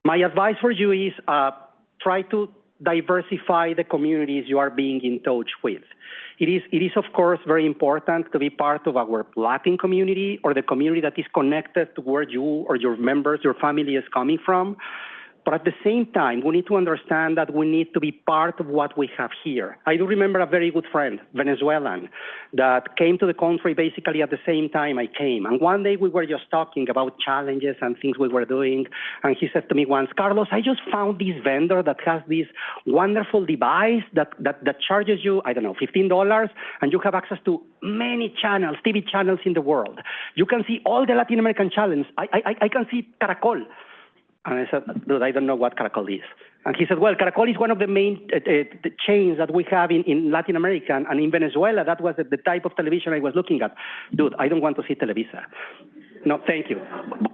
my advice for you is try to diversify the communities you are being in touch with. It is of course very important to be part of our Latin community or the community that is connected to where you or your members, your family is coming from. But at the same time, we need to understand that we need to be part of what we have here. I do remember a very good friend, Venezuelan, that came to the country basically at the same time I came. And one day we were just talking about challenges and things we were doing. And he said to me once, Carlos, I just found this vendor that has this wonderful device that charges you, I don't know, $15, and you have access to many channels, TV channels in the world. You can see all the Latin American channels. I can see Caracol. And I said, dude, I don't know what Caracol is. And he said, well, Caracol is one of the main chains that we have in Latin America. And in Venezuela, that was the type of television I was looking at. Dude, I don't want to see Televisa. No, thank you.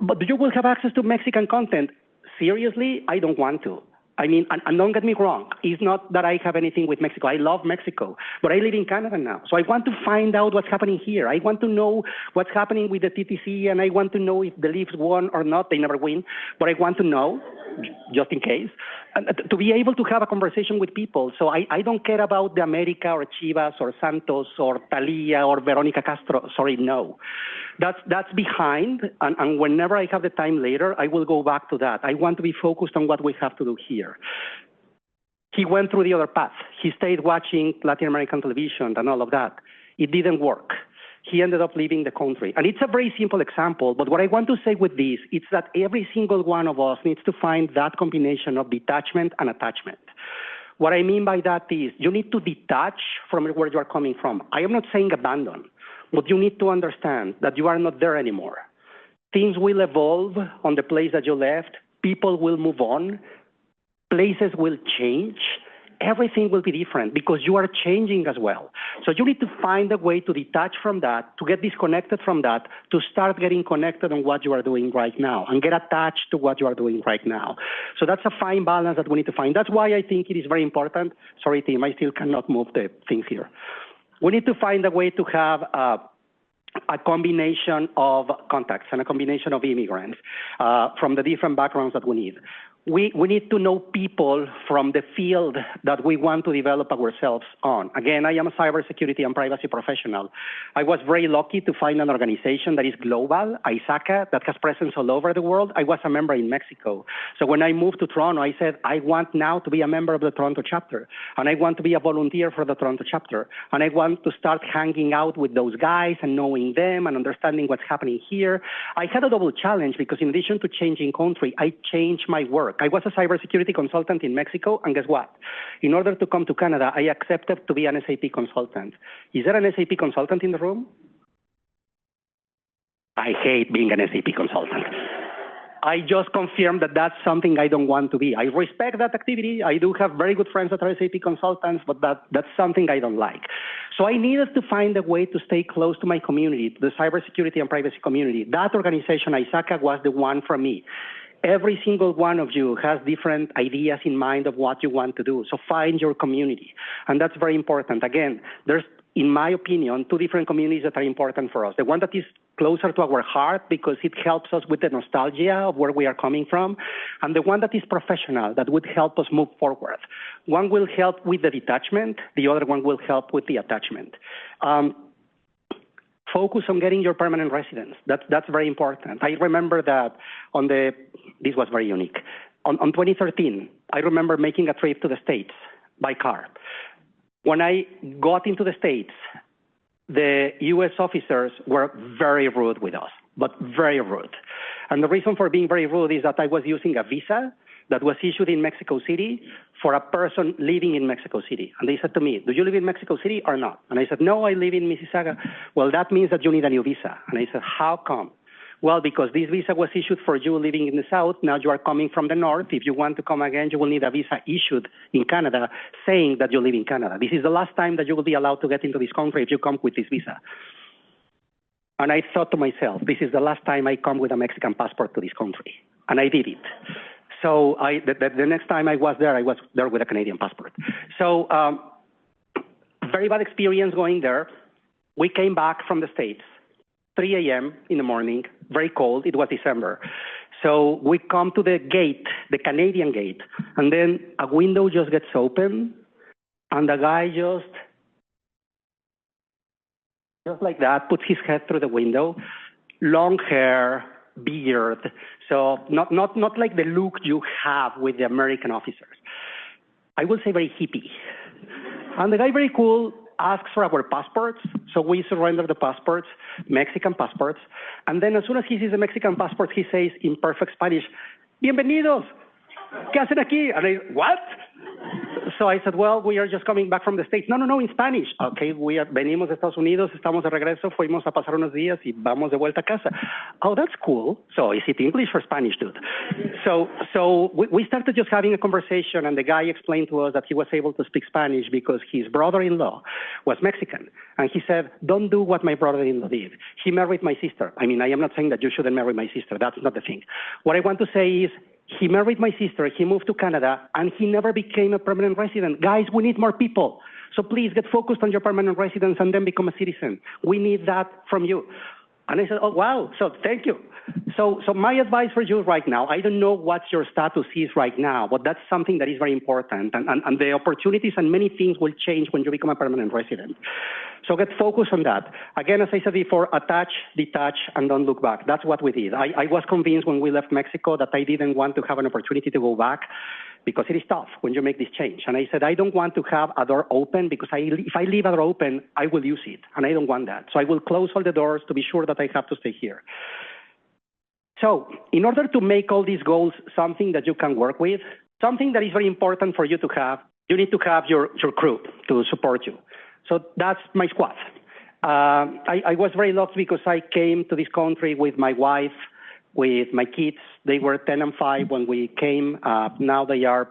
But you will have access to Mexican content. Seriously, I don't want to. I mean, and don't get me wrong, it's not that I have anything with Mexico. I love Mexico, but I live in Canada now. So I want to find out what's happening here. I want to know what's happening with the TTC, and I want to know if the Leafs won or not. They never win, but I want to know, just in case, and to be able to have a conversation with people. So I don't care about the America or Chivas or Santos or Thalia or Veronica Castro. Sorry, no. That's behind, and whenever I have the time later, I will go back to that. I want to be focused on what we have to do here. He went through the other path. He stayed watching Latin American television and all of that. It didn't work. He ended up leaving the country. And it's a very simple example, but what I want to say with this is that every single one of us needs to find that combination of detachment and attachment. What I mean by that is you need to detach from where you are coming from. I am not saying abandon, but you need to understand that you are not there anymore. Things will evolve on the place that you left. People will move on. Places will change. Everything will be different because you are changing as well. So you need to find a way to detach from that, to get disconnected from that, to start getting connected on what you are doing right now and get attached to what you are doing right now. So that's a fine balance that we need to find. That's why I think it is very important. Sorry, team, I still cannot move the things here. We need to find a way to have a combination of contacts and a combination of immigrants from the different backgrounds that we need. We need to know people from the field that we want to develop ourselves on. Again, I am a cybersecurity and privacy professional. I was very lucky to find an organization that is global, ISACA, that has presence all over the world. I was a member in Mexico. So when I moved to Toronto, I said, I want now to be a member of the Toronto chapter. And I want to be a volunteer for the Toronto chapter. And I want to start hanging out with those guys and knowing them and understanding what's happening here. I had a double challenge because in addition to changing country, I changed my work. I was a cybersecurity consultant in Mexico, and guess what? In order to come to Canada, I accepted to be an SAP consultant. Is there an SAP consultant in the room? I hate being an SAP consultant. I just confirmed that that's something I don't want to be. I respect that activity. I do have very good friends that are SAP consultants, but that's something I don't like. So I needed to find a way to stay close to my community, to the cybersecurity and privacy community. That organization, ISACA, was the one for me. Every single one of you has different ideas in mind of what you want to do. So find your community. And that's very important. Again, there's, in my opinion, two different communities that are important for us. The one that is closer to our heart because it helps us with the nostalgia of where we are coming from, and the one that is professional, that would help us move forward. One will help with the detachment, the other one will help with the attachment. Focus on getting your permanent residence. That's very important. I remember that this was very unique. On 2013, I remember making a trip to the States by car. When I got into the States, the US officers were very rude with us, but very rude. And the reason for being very rude is that I was using a visa that was issued in Mexico City for a person living in Mexico City. And they said to me, do you live in Mexico City or not? And I said, no, I live in Mississauga. Well, that means that you need a new visa. And I said, how come? Well, because this visa was issued for you living in the South. Now you are coming from the North. If you want to come again, you will need a visa issued in Canada saying that you live in Canada. This is the last time that you will be allowed to get into this country if you come with this visa. And I thought to myself, this is the last time I come with a Mexican passport to this country. And I did it. So the next time I was there with a Canadian passport. So very bad experience going there. We came back from the States, 3 a.m. in the morning, very cold. It was December. So we come to the gate, the Canadian gate, and then a window just gets open, and the guy just like that, puts his head through the window, long hair, beard, so not like the look you have with the American officers. I will say very hippie. And the guy, very cool, asks for our passports, so we surrender the passports, Mexican passports, and then as soon as he sees the Mexican passport, he says in perfect Spanish, "Bienvenidos, ¿qué hacen aquí?" And I, what? So I said, well, we are just coming back from the States. No, in Spanish. Okay, venimos de Estados Unidos, estamos de regreso, fuimos a pasar unos días y vamos de vuelta a casa. Oh, that's cool. So is it English or Spanish, dude? So we started just having a conversation, and the guy explained to us that he was able to speak Spanish because his brother-in-law was Mexican. And he said, don't do what my brother-in-law did. He married my sister. I mean, I am not saying that you shouldn't marry my sister. That's not the thing. What I want to say is, he married my sister, he moved to Canada, and he never became a permanent resident. Guys, we need more people. So please get focused on your permanent residence and then become a citizen. We need that from you. And I said, oh, wow, so thank you. So my advice for you right now, I don't know what your status is right now, but that's something that is very important. And the opportunities and many things will change when you become a permanent resident. So get focused on that. Again, as I said before, attach, detach, and don't look back. That's what we did. I was convinced when we left Mexico that I didn't want to have an opportunity to go back because it is tough when you make this change. And I said, I don't want to have a door open because if I leave a door open, I will use it. And I don't want that. So I will close all the doors to be sure that I have to stay here. So in order to make all these goals something that you can work with, something that is very important for you to have, you need to have your crew to support you. So that's my squad. I was very lucky because I came to this country with my wife, with my kids. They were 10 and 5 when we came. Now they are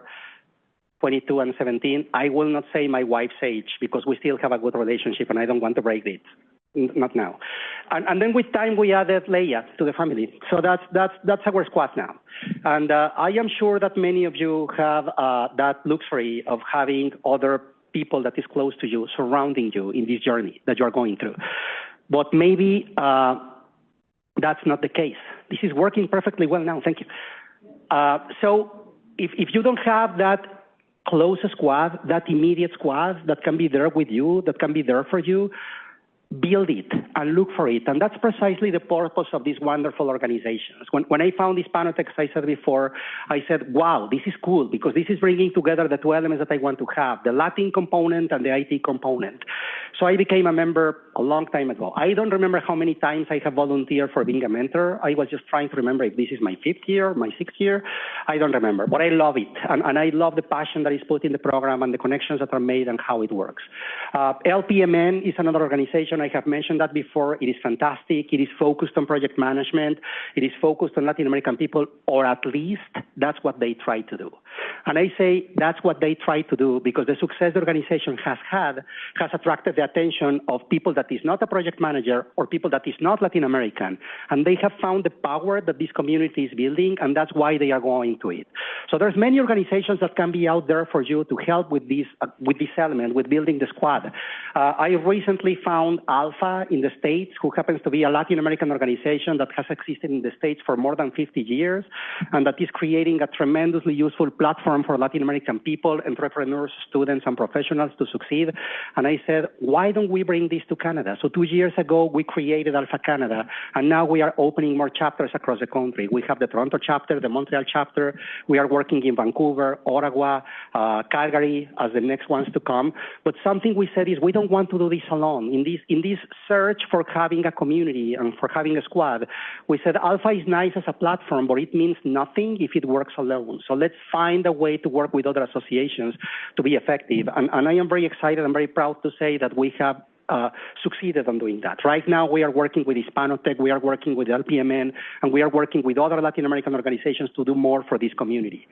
22 and 17. I will not say my wife's age because we still have a good relationship and I don't want to break it. Not now. And then with time, we added Leia to the family. So that's our squad now. And I am sure that many of you have that luxury of having other people that is close to you, surrounding you in this journey that you are going through. But maybe that's not the case. This is working perfectly well now. Thank you. So if you don't have that close squad, that immediate squad that can be there with you, that can be there for you, build it and look for it. And that's precisely the purpose of these wonderful organizations. When I found Hispanotex, I said before, I said, wow, this is cool because this is bringing together the two elements that I want to have, the Latin component and the IT component. So I became a member a long time ago. I don't remember how many times I have volunteered for being a mentor. I was just trying to remember if this is my 5th year, my 6th year. I don't remember, but I love it. And I love the passion that is put in the program and the connections that are made and how it works. LPMN is another organization I have mentioned that before. It is fantastic. It is focused on project management. It is focused on Latin American people, or at least that's what they try to do. And I say that's what they try to do because the success the organization has had has attracted the attention of people that is not a project manager or people that is not Latin American. And they have found the power that this community is building, and that's why they are going to it. So there's many organizations that can be out there for you to help with this element, with building the squad. I recently found Alpha in the States, who happens to be a Latin American organization that has existed in the States for more than 50 years, and that is creating a tremendously useful platform for Latin American people, entrepreneurs, students, and professionals to succeed. And I said, why don't we bring this to Canada? So 2 years ago, we created Alpha Canada, and now we are opening more chapters across the country. We have the Toronto chapter, the Montreal chapter. We are working in Vancouver, Ottawa, Calgary as the next ones to come. But something we said is we don't want to do this alone. In this search for having a community and for having a squad, we said Alpha is nice as a platform, but it means nothing if it works alone. So let's find a way to work with other associations to be effective. And I am very excited and very proud to say that we have succeeded on doing that. Right now, we are working with Hispanotech, we are working with LPMN, and we are working with other Latin American organizations to do more for this community.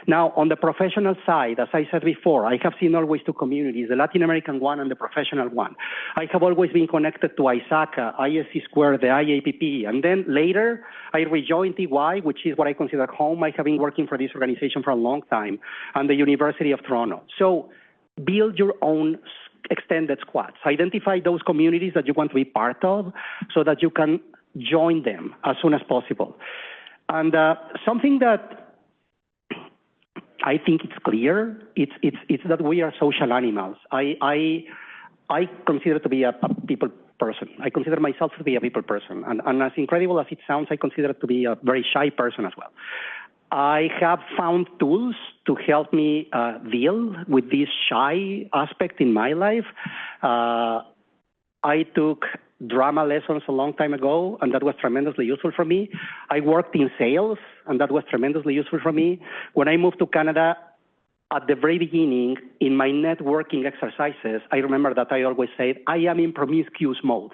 Now, on the professional side, as I said before, I have seen always two communities, the Latin American one and the professional one. I have always been connected to ISACA, ISC Square, the IAPP, and then later, I rejoined EY, which is what I consider home. I have been working for this organization for a long time, and the University of Toronto. So build your own extended squads. Identify those communities that you want to be part of so that you can join them as soon as possible. And something that I think it's clear, it's that we are social animals. I consider to be a people person. I consider myself to be a people person. And as incredible as it sounds, I consider to be a very shy person as well. I have found tools to help me deal with this shy aspect in my life. I took drama lessons a long time ago, and that was tremendously useful for me. I worked in sales, and that was tremendously useful for me. When I moved to Canada, at the very beginning, in my networking exercises, I remember that I always said, I am in promiscuous mode,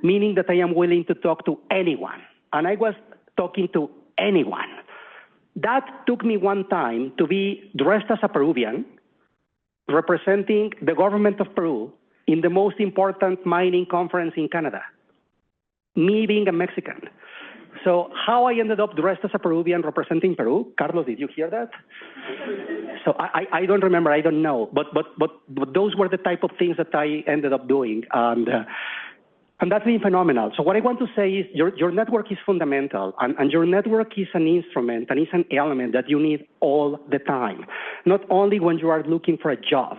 meaning that I am willing to talk to anyone. And I was talking to anyone. That took me one time to be dressed as a Peruvian, representing the government of Peru in the most important mining conference in Canada, me being a Mexican. So how I ended up dressed as a Peruvian representing Peru, Carlos, did you hear that? So I don't remember, I don't know, but those were the type of things that I ended up doing. And that's been phenomenal. So what I want to say is your network is fundamental, and your network is an instrument and is an element that you need all the time, not only when you are looking for a job.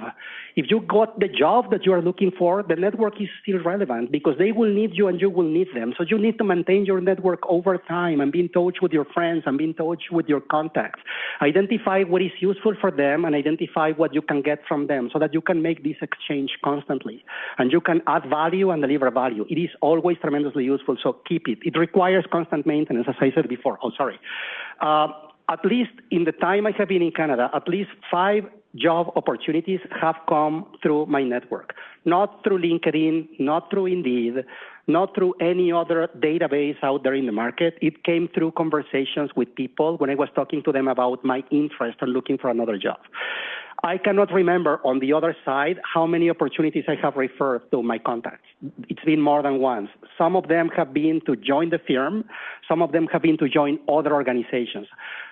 If you got the job that you are looking for, the network is still relevant because they will need you and you will need them. So you need to maintain your network over time and be in touch with your friends and be in touch with your contacts. Identify what is useful for them and identify what you can get from them so that you can make this exchange constantly and you can add value and deliver value. It is always tremendously useful, so keep it. It requires constant maintenance, as I said before. At least in the time I have been in Canada, at least 5 job opportunities have come through my network, not through LinkedIn, not through Indeed, not through any other database out there in the market. It came through conversations with people when I was talking to them about my interest in looking for another job. I cannot remember on the other side how many opportunities I have referred to my contacts. It's been more than once. Some of them have been to join the firm. Some of them have been to join other organizations.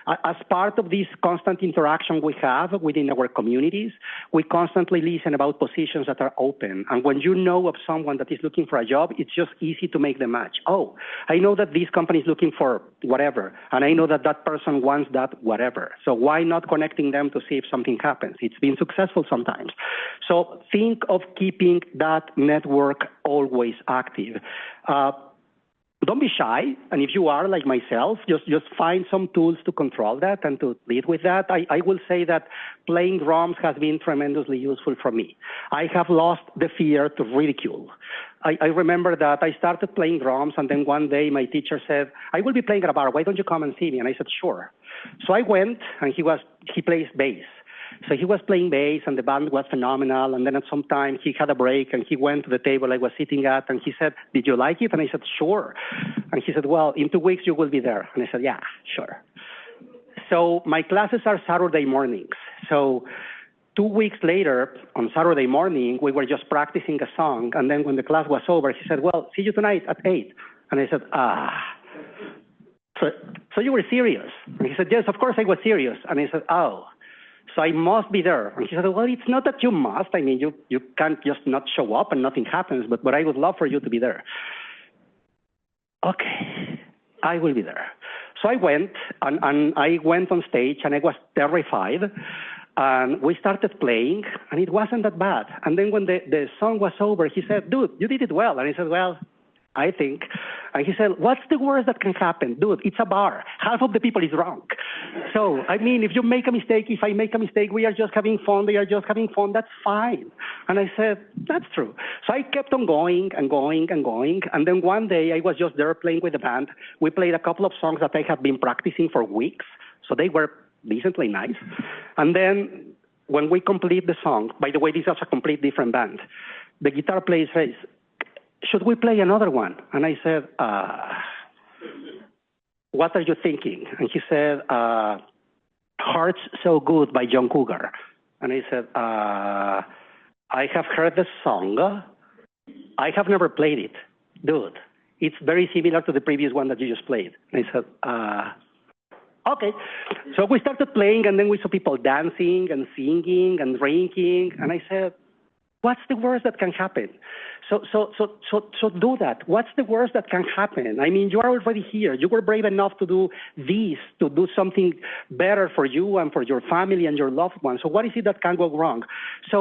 As part of this constant interaction we have within our communities, we constantly listen about positions that are open. And when you know of someone that is looking for a job, it's just easy to make the match. Oh, I know that this company is looking for whatever, and I know that that person wants that whatever. So why not connecting them to see if something happens? It's been successful sometimes. So think of keeping that network always active. Don't be shy, and if you are like myself, just find some tools to control that and to lead with that. I will say that playing drums has been tremendously useful for me. I have lost the fear to ridicule. I remember that I started playing drums, and then one day my teacher said, I will be playing at a bar, why don't you come and see me? And I said, sure. So I went, and he plays bass. So he was playing bass, and the band was phenomenal. And then at some time, he had a break, and he went to the table I was sitting at, and he said, "Did you like it?" And I said, "Sure." And he said, "Well, in 2 weeks, you will be there." And I said, "Yeah, sure." So my classes are Saturday mornings. So 2 weeks later, on Saturday morning, we were just practicing a song. And then when the class was over, he said, "Well, see you tonight at 8. And I said, So you were serious? And he said, "Yes, of course I was serious." And I said, "Oh, so I must be there." And he said, "Well, it's not that you must. I mean, you can't just not show up and nothing happens, but I would love for you to be there." Okay, I will be there. So I went, and I went on stage, and I was terrified. And we started playing, and it wasn't that bad. And then when the song was over, he said, "Dude, you did it well." And I said, "Well, I think." And he said, "What's the worst that can happen? Dude, it's a bar. Half of the people is drunk. So, I mean, if you make a mistake, if I make a mistake, we are just having fun, they are just having fun, that's fine." And I said, "That's true." So I kept on going and going and going. And then one day I was just there playing with the band. We played a couple of songs that I had been practicing for weeks. So they were decently nice. And then when we complete the song, by the way, this is a complete different band. The guitar player says, "Should we play another one?" And I said, "What are you thinking?" And he said, "Heart's So Good" by John Cougar. And I said, "I have heard the song. I have never played it. Dude, it's very similar to the previous one that you just played." And I said, "Okay." So we started playing, and then we saw people dancing and singing and drinking. And I said, "What's the worst that can happen? So do that. What's the worst that can happen? I mean, you are already here. You were brave enough to do this, to do something better for you and for your family and your loved ones. So what is it that can go wrong?" So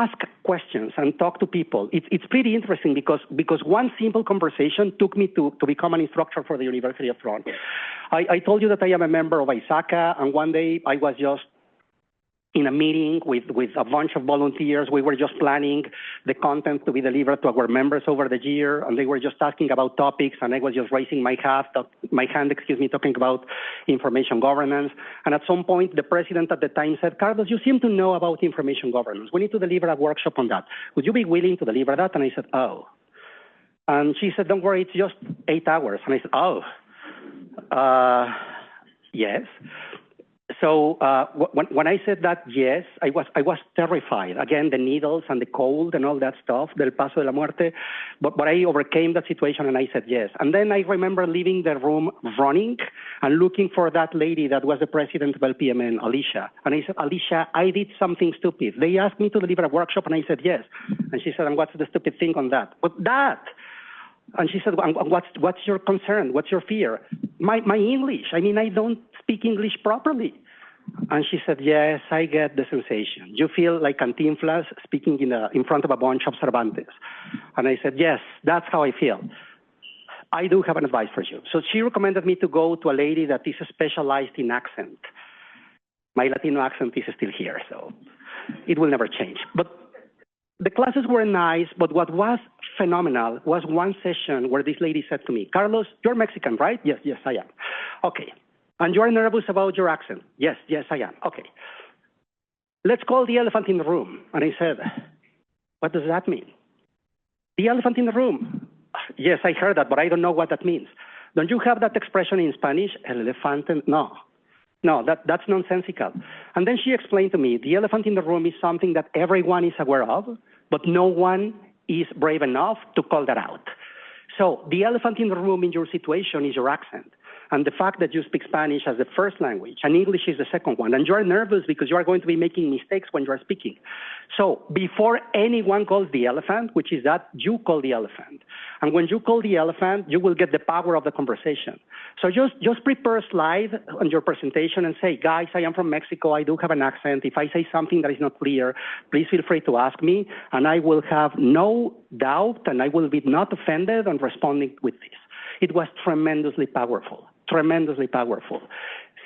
ask questions and talk to people. It's pretty interesting because one simple conversation took me to become an instructor for the University of Toronto. I told you that I am a member of ISACA, and one day I was just in a meeting with a bunch of volunteers. We were just planning the content to be delivered to our members over the year, and they were just asking about topics, and I was just raising my hand, talking about information governance. And at some point, the president at the time said, "Carlos, you seem to know about information governance. We need to deliver a workshop on that. Would you be willing to deliver that?" And I said, "Oh." And she said, "Don't worry, it's just 8 hours." And I said, "Oh, yes." So when I said that, yes, I was terrified. Again, the needles and the cold and all that stuff, del paso de la muerte. But I overcame that situation, and I said yes. And then I remember leaving the room running and looking for that lady that was the president of LPMN, Alicia. And I said, "Alicia, I did something stupid. They asked me to deliver a workshop, and I said yes." And she said, "And what's the stupid thing on that?" "But that." And she said, "What's your concern? What's your fear?" My English. I mean, I don't speak English properly." And she said, "Yes, I get the sensation. You feel like Cantinflas speaking in front of a bunch of Cervantes." And I said, "Yes, that's how I feel. I do have an advice for you." So she recommended me to go to a lady that is specialized in accent. My Latino accent is still here, so it will never change. But the classes were nice, but what was phenomenal was one session where this lady said to me, "Carlos, you're Mexican, right?" "Yes, yes, I am." "Okay. And you are nervous about your accent?" "Yes, yes, I am." "Okay. Let's call the elephant in the room." And I said, "What does that mean?" "The elephant in the room." "Yes, I heard that, but I don't know what that means." "Don't you have that expression in Spanish? El elefante?" No, that's nonsensical. And then she explained to me, the elephant in the room is something that everyone is aware of, but no one is brave enough to call that out. So the elephant in the room in your situation is your accent. And the fact that you speak Spanish as the first language and English is the second one, and you are nervous because you are going to be making mistakes when you are speaking. So before anyone calls the elephant, which is that, you call the elephant. And when you call the elephant, you will get the power of the conversation. So just prepare a slide on your presentation and say, "Guys, I am from Mexico. I do have an accent. If I say something that is not clear, please feel free to ask me, and I will have no doubt, and I will be not offended on responding with this." It was tremendously powerful. Tremendously powerful.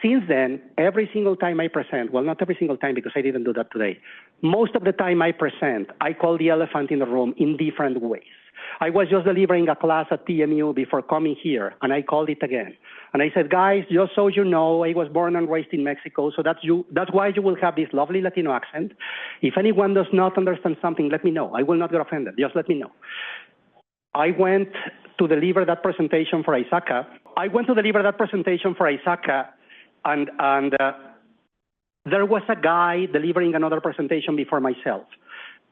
Since then, every single time I present, well, not every single time because I didn't do that today, most of the time I present, I call the elephant in the room in different ways. I was just delivering a class at TMU before coming here, and I called it again. And I said, guys, just so you know, I was born and raised in Mexico, so that's why you will have this lovely Latino accent. If anyone does not understand something, let me know. I will not get offended. Just let me know. I went to deliver that presentation for ISACA. And there was a guy delivering another presentation before myself.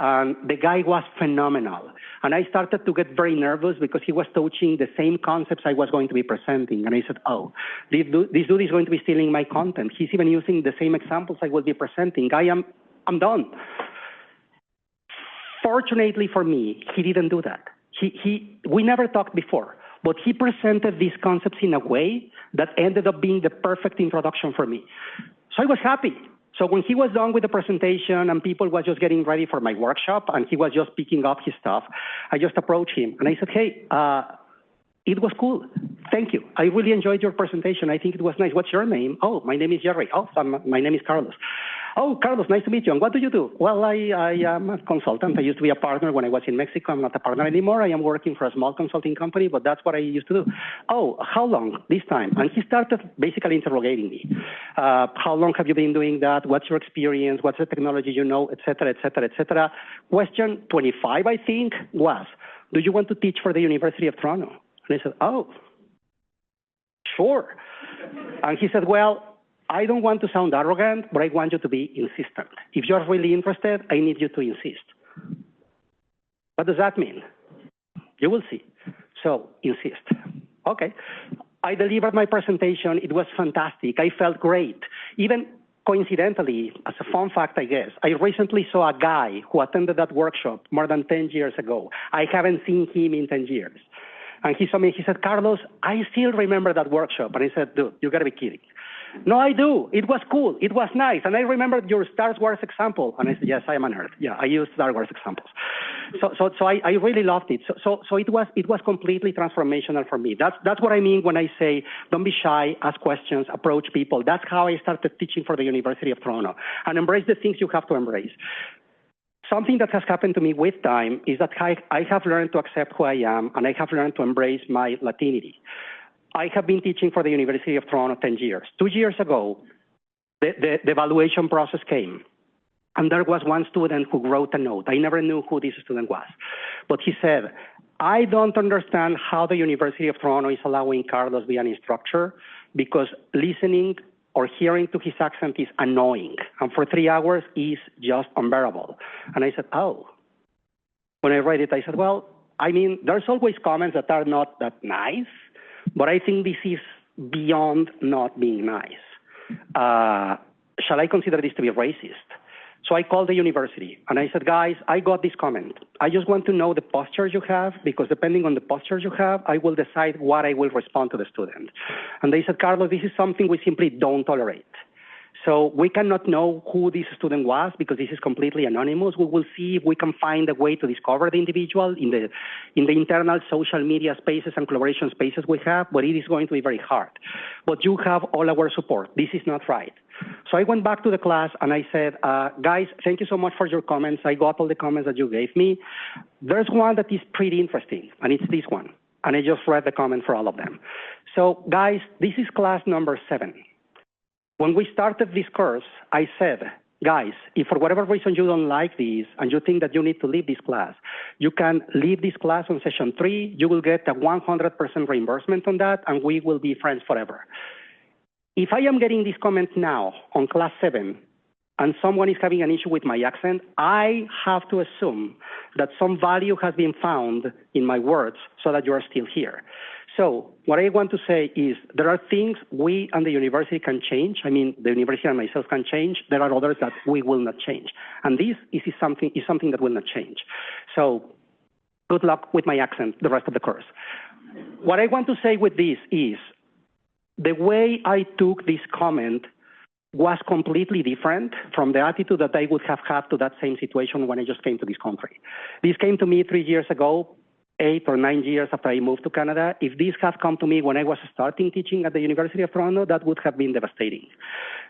And the guy was phenomenal. And I started to get very nervous because he was touching the same concepts I was going to be presenting. And I said, oh, this dude is going to be stealing my content. He's even using the same examples I will be presenting. I'm done. Fortunately for me, he didn't do that. We never talked before, but he presented these concepts in a way that ended up being the perfect introduction for me. So I was happy. So when he was done with the presentation and people were just getting ready for my workshop and he was just picking up his stuff, I just approached him and I said, hey, it was cool. Thank you. I really enjoyed your presentation. I think it was nice. What's your name? Oh, my name is Jerry. Oh, my name is Carlos. Oh, Carlos, nice to meet you. And what do you do? Well, I am a consultant. I used to be a partner when I was in Mexico. I'm not a partner anymore. I am working for a small consulting company, but that's what I used to do. Oh, how long? This time. And he started basically interrogating me. How long have you been doing that? What's your experience? What's the technology you know, et cetera, et cetera, et cetera. Question 25, I think, was, do you want to teach for the University of Toronto? And I said, oh, sure. And he said, well, I don't want to sound arrogant, but I want you to be insistent. If you're really interested, I need you to insist. What does that mean? You will see. So insist. Okay. I delivered my presentation. It was fantastic. I felt great. Even coincidentally, as a fun fact, I guess, I recently saw a guy who attended that workshop more than 10 years ago. I haven't seen him in 10 years. And he saw me, he said, Carlos, I still remember that workshop. And I said, dude, you gotta be kidding. No, I do. It was cool. It was nice. And I remembered your Star Wars example. And I said, yes, I am a nerd. Yeah, I use Star Wars examples. So I really loved it. So it was completely transformational for me. That's what I mean when I say, don't be shy, ask questions, approach people. That's how I started teaching for the University of Toronto. And embrace the things you have to embrace. Something that has happened to me with time is that I have learned to accept who I am, and I have learned to embrace my Latinity. I have been teaching for the University of Toronto 10 years. 2 years ago, the evaluation process came, and there was one student who wrote a note. I never knew who this student was, but he said, I don't understand how the University of Toronto is allowing Carlos be an instructor because listening or hearing to his accent is annoying, and for 3 hours is just unbearable. And I said, oh. When I read it, I said, well, I mean, there's always comments that are not that nice, but I think this is beyond not being nice. Shall I consider this to be racist? So I called the university and I said, guys, I got this comment. I just want to know the posture you have, because depending on the posture you have, I will decide what I will respond to the student. And they said, Carlos, this is something we simply don't tolerate. So we cannot know who this student was because this is completely anonymous. We will see if we can find a way to discover the individual in the internal social media spaces and collaboration spaces we have, but it is going to be very hard. But you have all our support. This is not right. So I went back to the class and I said, guys, thank you so much for your comments. I got all the comments that you gave me. There's one that is pretty interesting, and it's this one. And I just read the comment for all of them. So guys, this is class number 7. When we started this course, I said, guys, if for whatever reason you don't like this and you think that you need to leave this class, you can leave this class on session 3. You will get a 100% reimbursement on that, and we will be friends forever. If I am getting this comment now on class 7 and someone is having an issue with my accent, I have to assume that some value has been found in my words so that you are still here. So what I want to say is there are things we and the university can change. I mean, the university and myself can change. There are others that we will not change. And this is something that will not change. So good luck with my accent the rest of the course. What I want to say with this is the way I took this comment was completely different from the attitude that I would have had to that same situation when I just came to this country. This came to me 3 years ago, 8 or 9 years after I moved to Canada. If this had come to me when I was starting teaching at the University of Toronto, that would have been devastating.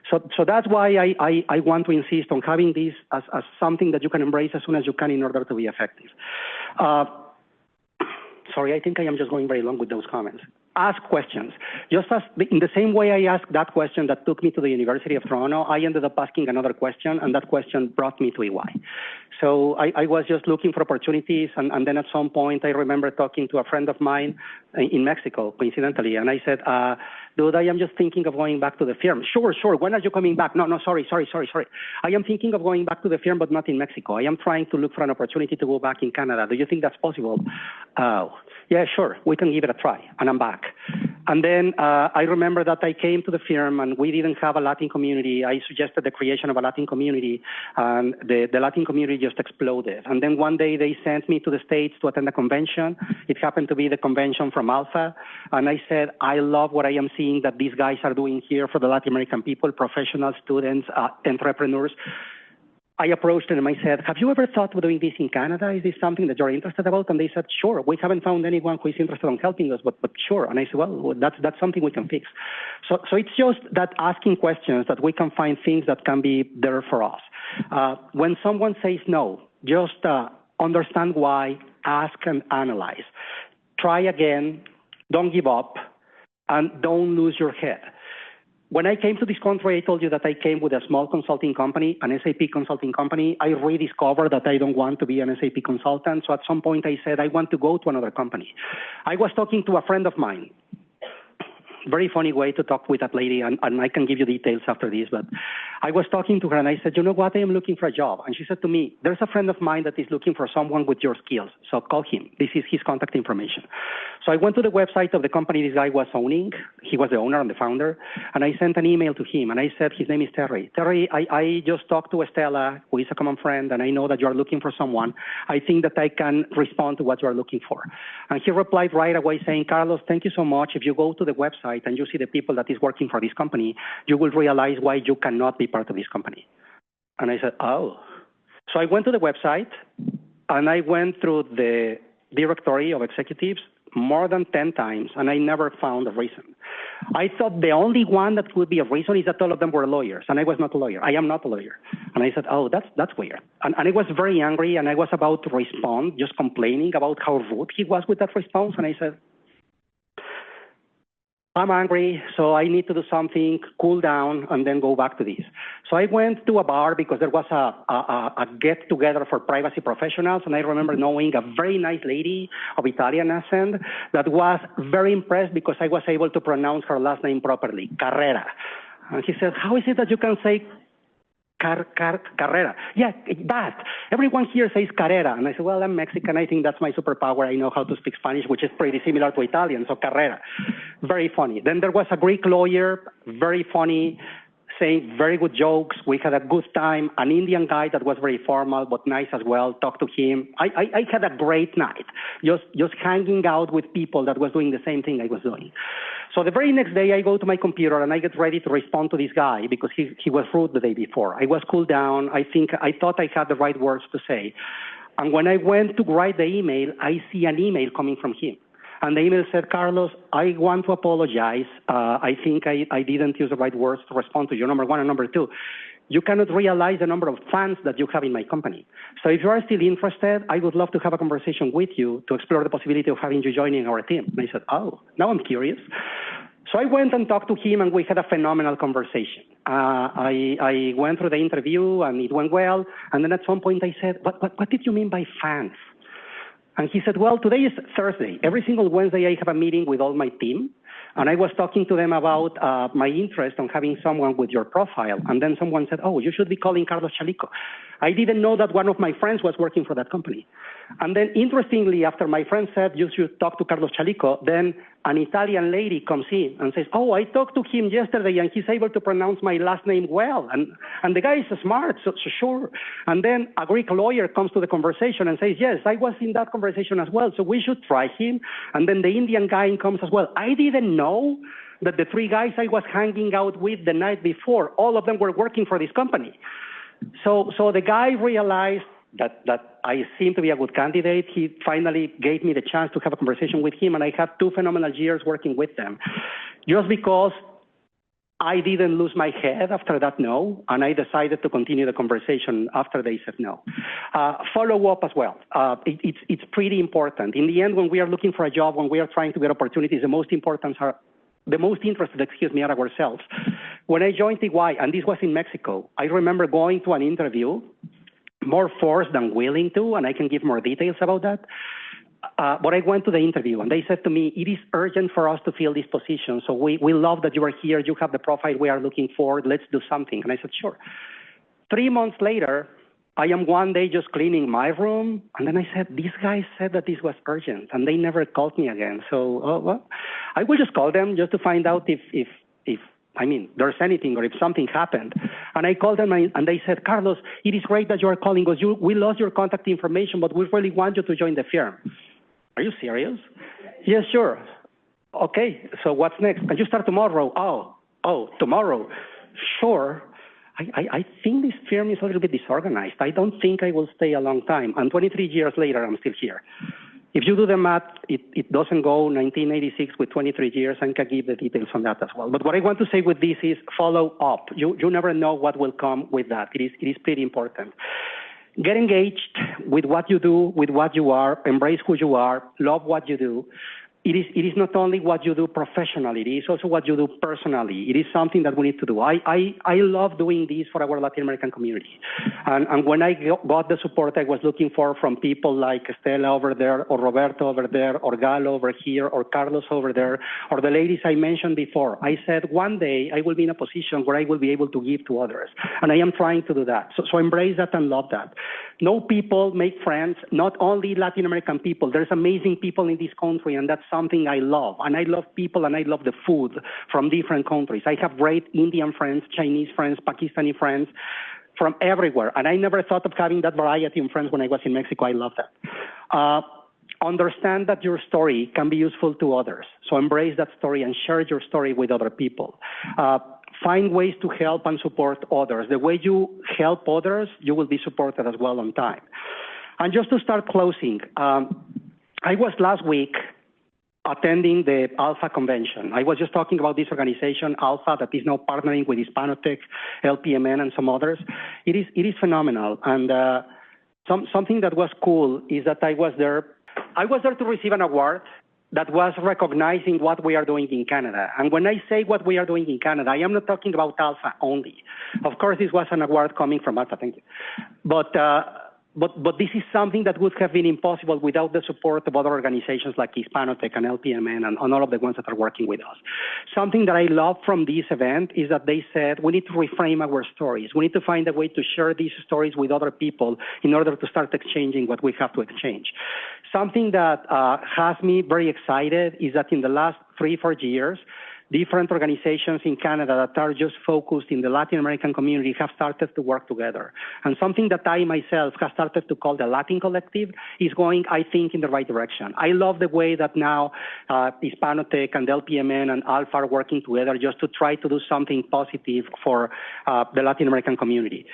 So that's why I want to insist on having this as something that you can embrace as soon as you can in order to be effective. sorry, I think I am just going very long with those comments. Ask questions. Just as in the same way I asked that question that took me to the University of Toronto, I ended up asking another question, and that question brought me to EY. So I was just looking for opportunities, and then at some point I remember talking to a friend of mine in Mexico, coincidentally, and I said, dude, I am just thinking of going back to the firm. Sure, when are you coming back? No, sorry. I am thinking of going back to the firm, but not in Mexico. I am trying to look for an opportunity to go back in Canada. Do you think that's possible? Yeah, sure, we can give it a try, and I'm back. And then I remember that I came to the firm, and we didn't have a Latin community. I suggested the creation of a Latin community, and the Latin community just exploded. And then one day they sent me to the States to attend a convention. It happened to be the convention from Alpha, and I said, I love what I am seeing that these guys are doing here for the Latin American people, professionals, students, entrepreneurs. I approached them and I said, have you ever thought of doing this in Canada? Is this something that you're interested about? And they said, sure. We haven't found anyone who is interested in helping us, but sure. And I said, well, that's something we can fix. So it's just that asking questions that we can find things that can be there for us. When someone says no, just understand why, ask and analyze. Try again, don't give up, and don't lose your head. When I came to this country, I told you that I came with a small consulting company, an SAP consulting company. I rediscovered that I don't want to be an SAP consultant. So at some point I said, I want to go to another company. I was talking to a friend of mine. Very funny way to talk with that lady, and I can give you details after this, but I was talking to her and I said, you know what, I am looking for a job. And she said to me, there's a friend of mine that is looking for someone with your skills, so call him. This is his contact information. So I went to the website of the company this guy was owning. He was the owner and the founder, and I sent an email to him, and I said, his name is Terry. Terry, I just talked to Estela, who is a common friend, and I know that you are looking for someone. I think that I can respond to what you are looking for. And he replied right away saying, Carlos, thank you so much. If you go to the website and you see the people that is working for this company, you will realize why you cannot be part of this company. And I said, oh. So I went to the website, and I went through the directory of executives more than 10 times, and I never found a reason. I thought the only one that could be a reason is that all of them were lawyers, and I was not a lawyer. I am not a lawyer. And I said, oh, that's weird. And I was very angry, and I was about to respond, just complaining about how rude he was with that response, and I said, I'm angry, so I need to do something, cool down, and then go back to this. So I went to a bar because there was a get-together for privacy professionals, and I remember knowing a very nice lady of Italian accent that was very impressed because I was able to pronounce her last name properly, Carrera. And she said, how is it that you can say Carrera? Yeah, that. Everyone here says Carrera. And I said, well, I'm Mexican. I think that's my superpower. I know how to speak Spanish, which is pretty similar to Italian, so Carrera. Very funny. Then there was a Greek lawyer, very funny, saying very good jokes. We had a good time. An Indian guy that was very formal but nice as well. Talked to him. I had a great night, just hanging out with people that was doing the same thing I was doing. So the very next day, I go to my computer and I get ready to respond to this guy because he was rude the day before. I was cooled down. I thought I had the right words to say. And when I went to write the email, I see an email coming from him. And the email said, Carlos, I want to apologize. I think I didn't use the right words to respond to you, number one. And number two, you cannot realize the number of fans that you have in my company. So if you are still interested, I would love to have a conversation with you to explore the possibility of having you joining our team. And I said, oh, now I'm curious. So I went and talked to him, and we had a phenomenal conversation. I went through the interview, and it went well. And then at some point I said, what did you mean by fans? And he said, well, today is Thursday. Every single Wednesday, I have a meeting with all my team. And I was talking to them about my interest on having someone with your profile. And then someone said, oh, you should be calling Carlos Chalico. I didn't know that one of my friends was working for that company. And then interestingly, after my friend said, you should talk to Carlos Chalico, then an Italian lady comes in and says, oh, I talked to him yesterday and he's able to pronounce my last name well. And the guy is smart, so sure. And then a Greek lawyer comes to the conversation and says, yes, I was in that conversation as well, so we should try him. And then the Indian guy comes as well. I didn't know that the three guys I was hanging out with the night before, all of them were working for this company. So the guy realized that I seemed to be a good candidate. He finally gave me the chance to have a conversation with him, and I had 2 phenomenal years working with them. Just because I didn't lose my head after that no, and I decided to continue the conversation after they said no. Follow up as well. It's pretty important. In the end, when we are looking for a job, when we are trying to get opportunities, the most interested, are ourselves. When I joined EY, and this was in Mexico, I remember going to an interview, more forced than willing to, and I can give more details about that. But I went to the interview, and they said to me, it is urgent for us to fill this position. So we love that you are here. You have the profile we are looking for. Let's do something. And I said, sure. 3 months later, I am one day just cleaning my room. And then I said, these guys said that this was urgent, and they never called me again. So well, I will just call them just to find out if there's anything or if something happened. And I called them, and they said, Carlos, it is great that you are calling us. We lost your contact information, but we really want you to join the firm. Are you serious? Yes, sure. Okay, so what's next? And you start tomorrow. Oh, tomorrow. Sure. I think this firm is a little bit disorganized. I don't think I will stay a long time. And 23 years later, I'm still here. If you do the math, it doesn't go 1986 with 23 years, and can give the details on that as well. But what I want to say with this is follow up. You never know what will come with that. It is pretty important. Get engaged with what you do, with what you are, embrace who you are, love what you do. It is not only what you do professionally, it is also what you do personally. It is something that we need to do. I love doing this for our Latin American community. And when I got the support I was looking for from people like Estela over there, or Roberto over there, or Galo over here, or Carlos over there, or the ladies I mentioned before, I said one day I will be in a position where I will be able to give to others. And I am trying to do that. So embrace that and love that. Know people, make friends, not only Latin American people. There's amazing people in this country, and that's something I love. And I love people, and I love the food from different countries. I have great Indian friends, Chinese friends, Pakistani friends from everywhere. And I never thought of having that variety in friends when I was in Mexico. I love that. Understand that your story can be useful to others. So embrace that story and share your story with other people. Find ways to help and support others. The way you help others, you will be supported as well on time. And just to start closing, I was last week attending the Alpha convention. I was just talking about this organization, Alpha, that is now partnering with Hispanotech, LPMN, and some others. It is phenomenal. And something that was cool is that I was there to receive an award that was recognizing what we are doing in Canada. And when I say what we are doing in Canada, I am not talking about Alpha only. Of course, this was an award coming from Alpha, thank you. But this is something that would have been impossible without the support of other organizations like Hispanotech and LPMN and all of the ones that are working with us. Something that I love from this event is that they said we need to reframe our stories. We need to find a way to share these stories with other people in order to start exchanging what we have to exchange. Something that has me very excited is that in the last 3-4 years, different organizations in Canada that are just focused in the Latin American community have started to work together. And something that I myself have started to call the Latin Collective is going, I think, in the right direction. I love the way that now Hispanotech and LPMN and Alpha are working together just to try to do something positive for the Latin American community.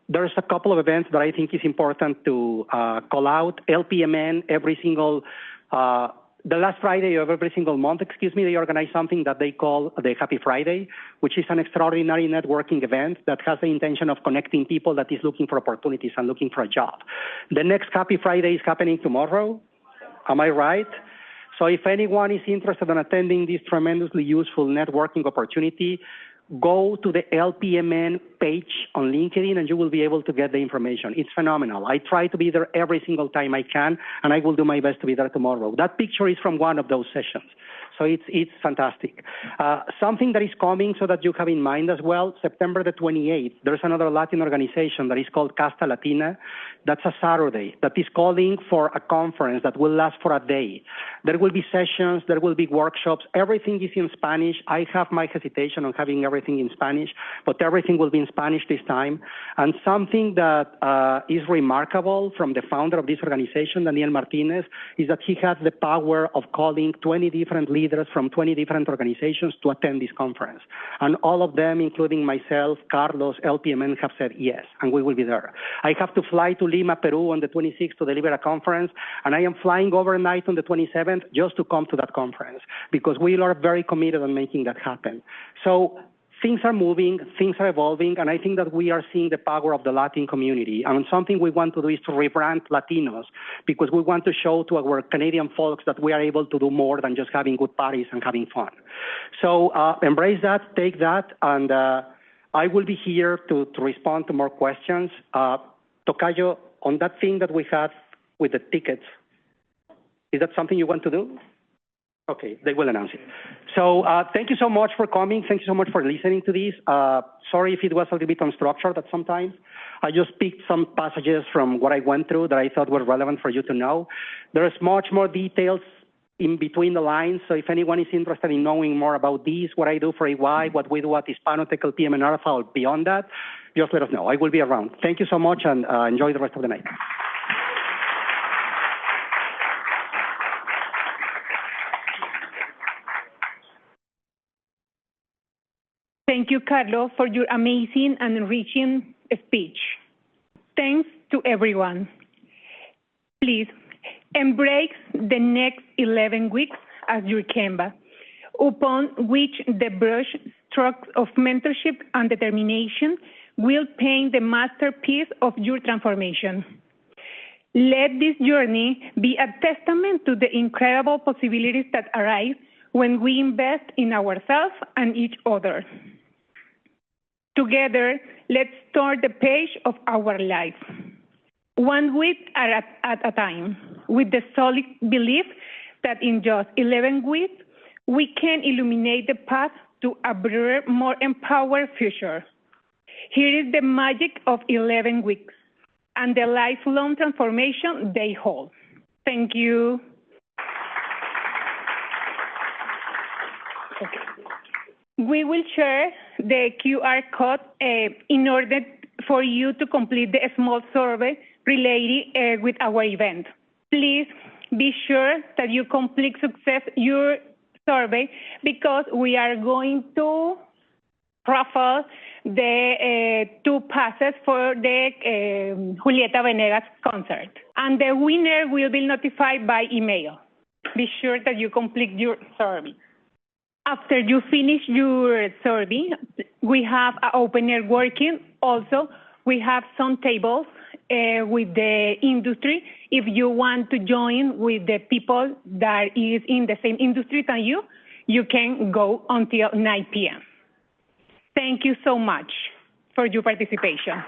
There's a couple of events that I think is important to call out. LPMN, the last Friday of every single month, they organize something that they call the Happy Friday, which is an extraordinary networking event that has the intention of connecting people that is looking for opportunities and looking for a job. The next Happy Friday is happening tomorrow. Am I right? So if anyone is interested in attending this tremendously useful networking opportunity, go to the LPMN page on LinkedIn and you will be able to get the information. It's phenomenal. I try to be there every single time I can, and I will do my best to be there tomorrow. That picture is from one of those sessions. So it's fantastic. Something that is coming so that you have in mind as well, September the 28th, there's another Latin organization that is called Casta Latina. That's a Saturday that is calling for a conference that will last for a day. There will be sessions, there will be workshops. Everything is in Spanish. I have my hesitation on having everything in Spanish, but everything will be in Spanish this time. And something that is remarkable from the founder of this organization, Daniel Martinez, is that he has the power of calling 20 different leaders from 20 different organizations to attend this conference. And all of them, including myself, Carlos, LPMN, have said yes, and we will be there. I have to fly to Lima, Peru on the 26th to deliver a conference, and I am flying overnight on the 27th just to come to that conference because we are very committed on making that happen. So things are moving, things are evolving, and I think that we are seeing the power of the Latin community. And something we want to do is to rebrand Latinos, because we want to show to our Canadian folks that we are able to do more than just having good parties and having fun. So embrace that, take that, and I will be here to respond to more questions. Tocayo, on that thing that we had with the tickets, is that something you want to do? Okay, they will announce it. So thank you so much for coming. Thank you so much for listening to this. Sorry if it was a little bit unstructured at some times. I just picked some passages from what I went through that I thought were relevant for you to know. There's much more details in between the lines. So if anyone is interested in knowing more about this, what I do for EY, what we do at Hispanotech, LPM, and Arfa, or beyond that, just let us know. I will be around. Thank you so much, and enjoy the rest of the night. Thank you, Carlos, for your amazing and enriching speech. Thanks to everyone. Please embrace the next 11 weeks as your canvas, upon which the brush strokes of mentorship and determination will paint the masterpiece of your transformation. Let this journey be a testament to the incredible possibilities that arise when we invest in ourselves and each other. Together, let's turn the page of our lives, one week at a time, with the solid belief that in just 11 weeks, we can illuminate the path to a brighter, more empowered future. Here is the magic of 11 weeks and the lifelong transformation they hold. Thank you. We will share the QR code in order for you to complete the small survey related with our event. Please be sure that you complete success your survey, because we are going to raffle the 2 passes for the Julieta Venegas concert. And the winner will be notified by email. Be sure that you complete your survey. After you finish your survey, we have an open networking. Also, we have some tables with the industry. If you want to join with the people that is in the same industry than you can go until 9 p.m. Thank you so much for your participation.